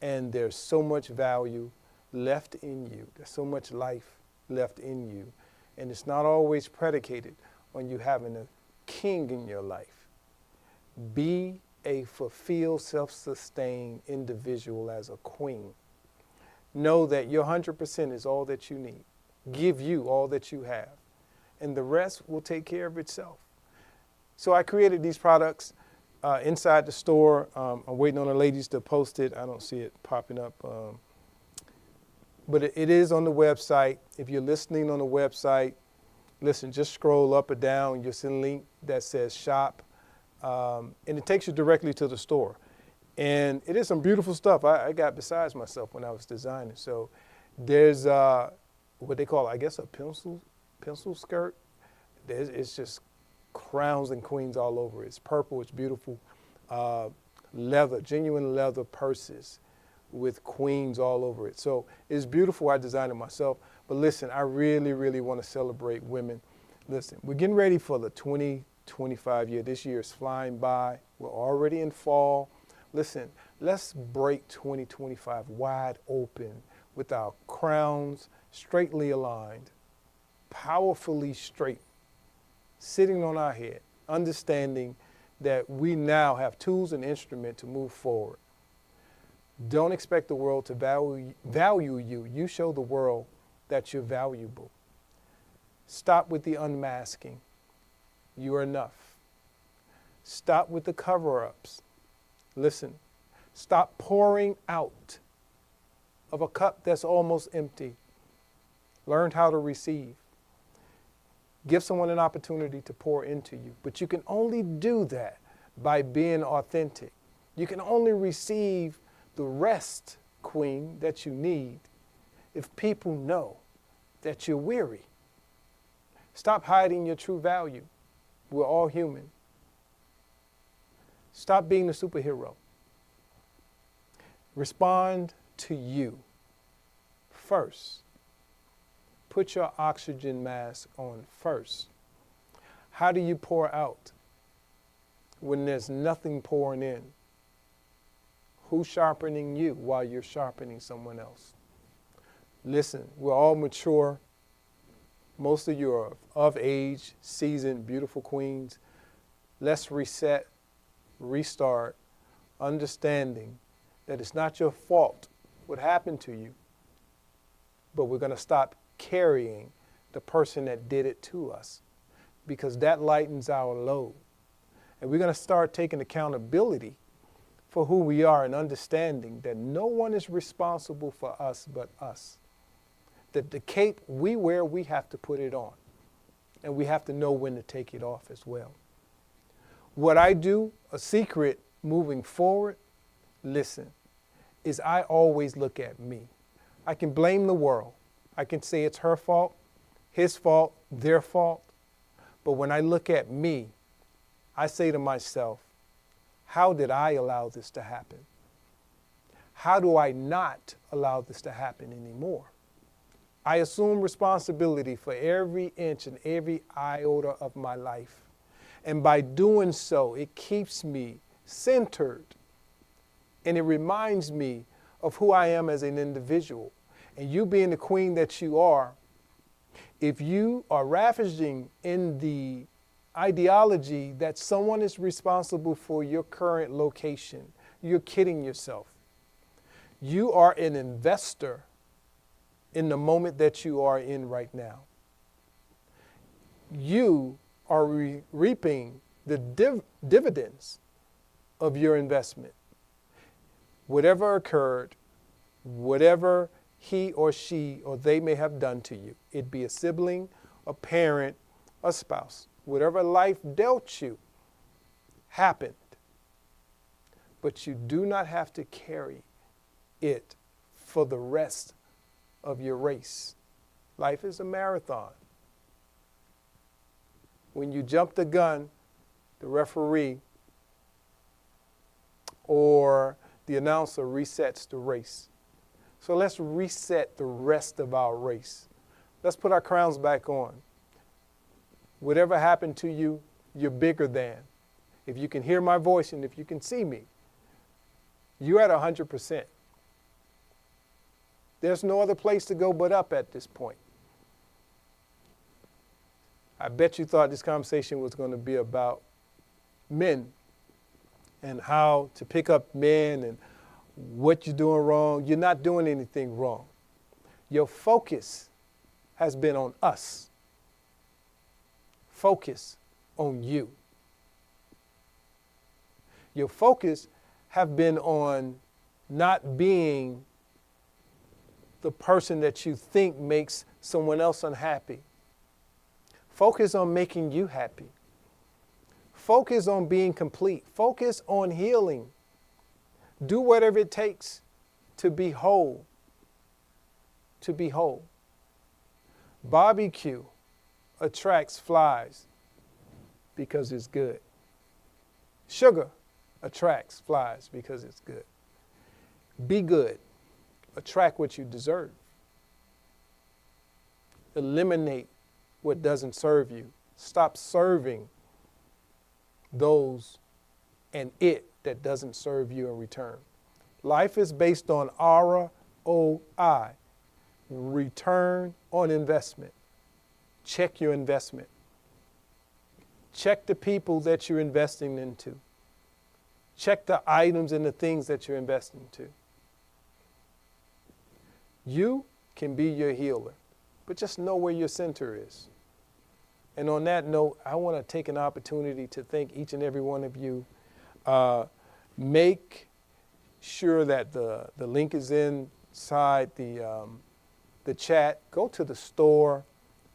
and there's so much value left in you. There's so much life left in you, and it's not always predicated on you having a king in your life. Be a fulfilled, self-sustained individual as a queen. Know that your 100% is all that you need. Give you all that you have, and the rest will take care of itself. So I created these products. inside the store. I'm waiting on the ladies to post it. I don't see it popping up. But it is on the website. If you're listening on the website, listen, just scroll up or down. You'll see a link that says shop. And it takes you directly to the store. And it is some beautiful stuff. I got besides myself when I was designing. So there's what they call, I guess, a pencil skirt. It's just crowns and queens all over it. It's purple, it's beautiful. Leather, genuine leather purses with queens all over it. So it's beautiful. I designed it myself. But listen, I really, really want to celebrate women. Listen, we're getting ready for the 2025 year. This year is flying by. We're already in fall. Listen, let's break 2025 wide open with our crowns straightly aligned, powerfully straight, sitting on our head, understanding that we now have tools and instruments to move forward. Don't expect the world to value you. You show the world that you're valuable. Stop with the unmasking. You are enough. Stop with the cover-ups. Listen, stop pouring out of a cup that's almost empty. Learn how to receive. Give someone an opportunity to pour into you. But you can only do that by being authentic. You can only receive the rest, queen, that you need if people know that you're weary. Stop hiding your true value. We're all human. Stop being the superhero. Respond to you first. Put your oxygen mask on first. How do you pour out when there's nothing pouring in? Who's sharpening you while you're sharpening someone else? Listen, we're all mature. Most of you are of age, seasoned, beautiful queens. Let's reset, restart, understanding that it's not your fault what happened to you, but we're going to stop carrying the person that did it to us, because that lightens our load. And we're going to start taking accountability for who we are and understanding that no one is responsible for us but us. That the cape we wear, we have to put it on. And we have to know when to take it off as well. What I do, a secret moving forward, listen, is I always look at me. I can blame the world. I can say it's her fault, his fault, their fault. But when I look at me, I say to myself, how did I allow this to happen? How do I not allow this to happen anymore? I assume responsibility for every inch and every iota of my life. And by doing so, it keeps me centered. And it reminds me of who I am as an individual. And you being the queen that you are, if you are ravaging in the ideology that someone is responsible for your current location, you're kidding yourself. You are an investor in the moment that you are in right now. You are reaping the dividends of your investment. Whatever occurred, whatever he or she or they may have done to you, it be a sibling, a parent, a spouse, whatever life dealt you happened. But you do not have to carry it for the rest of your race. Life is a marathon. When you jump the gun, the referee or the announcer resets the race. So let's reset the rest of our race. Let's put our crowns back on. Whatever happened to you, you're bigger than. If you can hear my voice and if you can see me, you're at 100%. There's no other place to go but up at this point. I bet you thought this conversation was going to be about men and how to pick up men and what you're doing wrong. You're not doing anything wrong. Your focus has been on us. Focus on you. Your focus have been on not being the person that you think makes someone else unhappy. Focus on making you happy. Focus on being complete. Focus on healing. Do whatever it takes to be whole. To be whole. Barbecue attracts flies because it's good. Sugar attracts flies because it's good. Be good. Attract what you deserve. Eliminate what doesn't serve you. Stop serving those and it that doesn't serve you in return. Life is based on ROI, return on investment. Check your investment. Check the people that you're investing into. Check the items and the things that you're investing into. You can be your healer, but just know where your center is. And on that note, I want to take an opportunity to thank each and every one of you. Make sure that the link is inside the chat. Go to the store.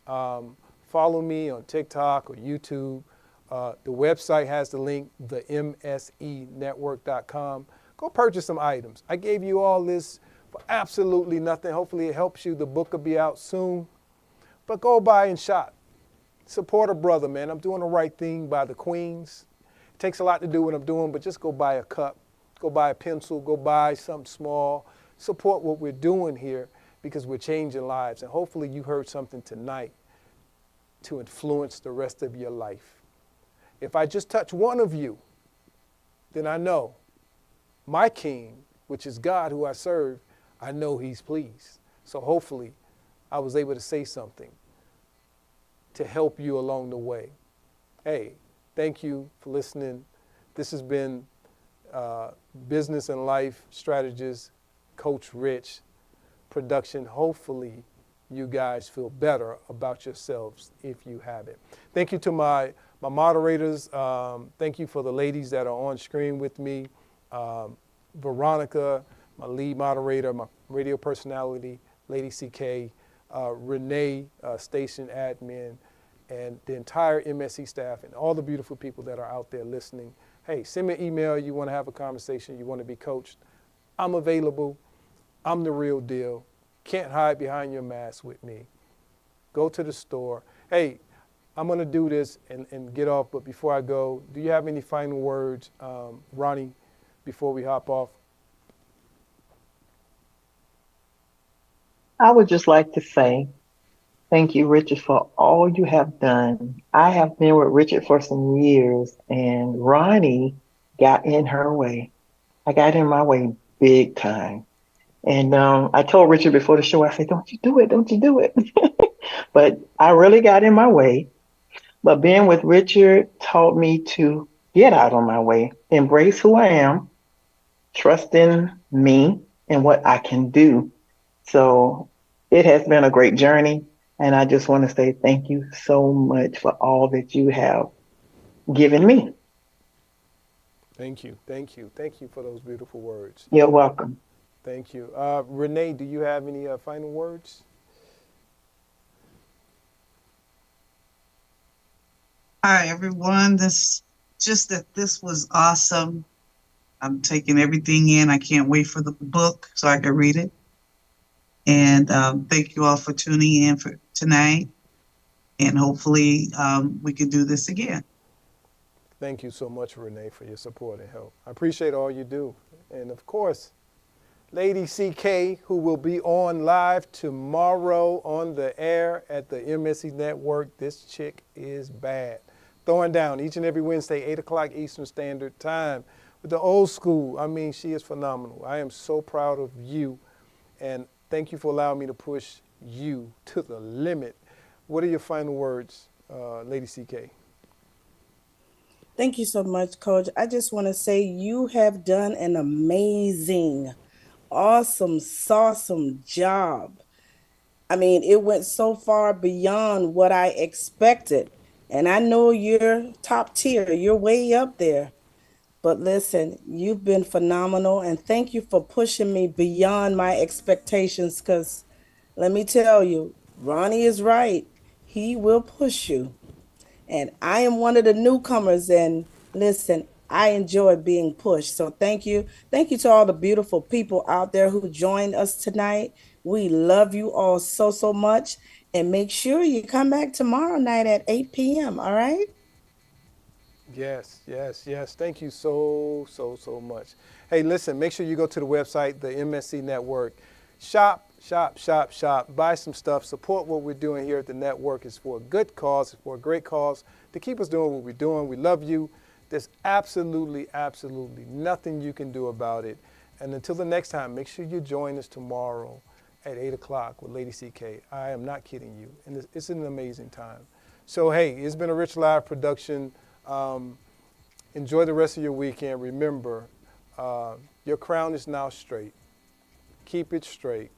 Follow me on TikTok or YouTube. The website has the link, themsenetwork.com. Go purchase some items. I gave you all this for absolutely nothing. Hopefully it helps you. The book will be out soon. But go buy and shop. Support a brother, man. I'm doing the right thing by the queens. It takes a lot to do what I'm doing, but just go buy a cup. Go buy a pencil. Go buy something small. Support what we're doing here because we're changing lives. And hopefully you heard something tonight to influence the rest of your life. If I just touch one of you, then I know my King, which is God who I serve, I know he's pleased. So hopefully I was able to say something to help you along the way. Hey, thank you for listening. This has been Business and Life Strategist, Coach Rich production. Hopefully you guys feel better about yourselves if you haven't. Thank you to my moderators. Thank you for the ladies that are on screen with me. Veronica, my lead moderator, my radio personality, Lady CK, Renee, station admin, and the entire MSC staff and all the beautiful people that are out there listening. Hey, send me an email. You want to have a conversation. You want to be coached. I'm available. I'm the real deal. Can't hide behind your mask with me. Go to the store. Hey, I'm going to do this and get off, but before I go, do you have any final words, Ronnie, before we hop off? I would just like to say thank you, Richard, for all you have done. I have been with Richard for some years, and Ronnie got in her way. I got in my way big time. And I told Richard before the show, I said, don't you do it, don't you do it. But I really got in my way. But being with Richard taught me to get out of my way, embrace who I am, trust in me and what I can do. So it has been a great journey. And I just want to say thank you so much for all that you have given me. Thank you. Thank you. Thank you for those beautiful words. You're welcome. Thank you. Renee, do you have any final words? Hi, everyone. This was awesome. I'm taking everything in. I can't wait for the book so I can read it. And thank you all for tuning in for tonight. And hopefully we can do this again. Thank you so much, Renee, for your support and help. I appreciate all you do. And of course, Lady CK, who will be on live tomorrow on the air at the MSC Network. This chick is bad. Throwing down each and every Wednesday, 8 o'clock Eastern Standard Time with the old school. I mean, she is phenomenal. I am so proud of you. And thank you for allowing me to push you to the limit. What are your final words, Lady CK? Thank you so much, Coach. I just want to say you have done an amazing, awesome job. I mean, it went so far beyond what I expected. And I know you're top tier. You're way up there. But listen, you've been phenomenal, and thank you for pushing me beyond my expectations. Because let me tell you, Ronnie is right. He will push you. And I am one of the newcomers. And listen, I enjoy being pushed. So thank you. Thank you to all the beautiful people out there who joined us tonight. We love you all so, so much. And make sure you come back tomorrow night at 8 p.m. All right? Yes, yes, yes. Thank you so, so, so much. Hey, listen, make sure you go to the website, the MSC Network. Shop, shop, shop, shop. Buy some stuff. Support what we're doing here at the network. It's for a good cause, it's for a great cause to keep us doing what we're doing. We love you. There's absolutely, absolutely nothing you can do about it. And until the next time, make sure you join us tomorrow at 8 o'clock with Lady CK. I am not kidding you. And it's an amazing time. So, hey, it's been a Rich Live production. Enjoy the rest of your weekend. Remember, your crown is now straight. Keep it straight.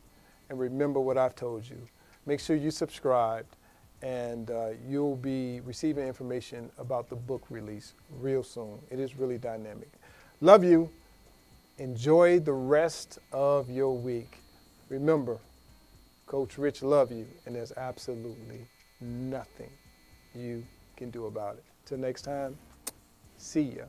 And remember what I've told you. Make sure you subscribed, and you'll be receiving information about the book release real soon. It is really dynamic. Love you. Enjoy the rest of your week. Remember, Coach Rich love you, and there's absolutely nothing you can do about it. Till next time, see ya.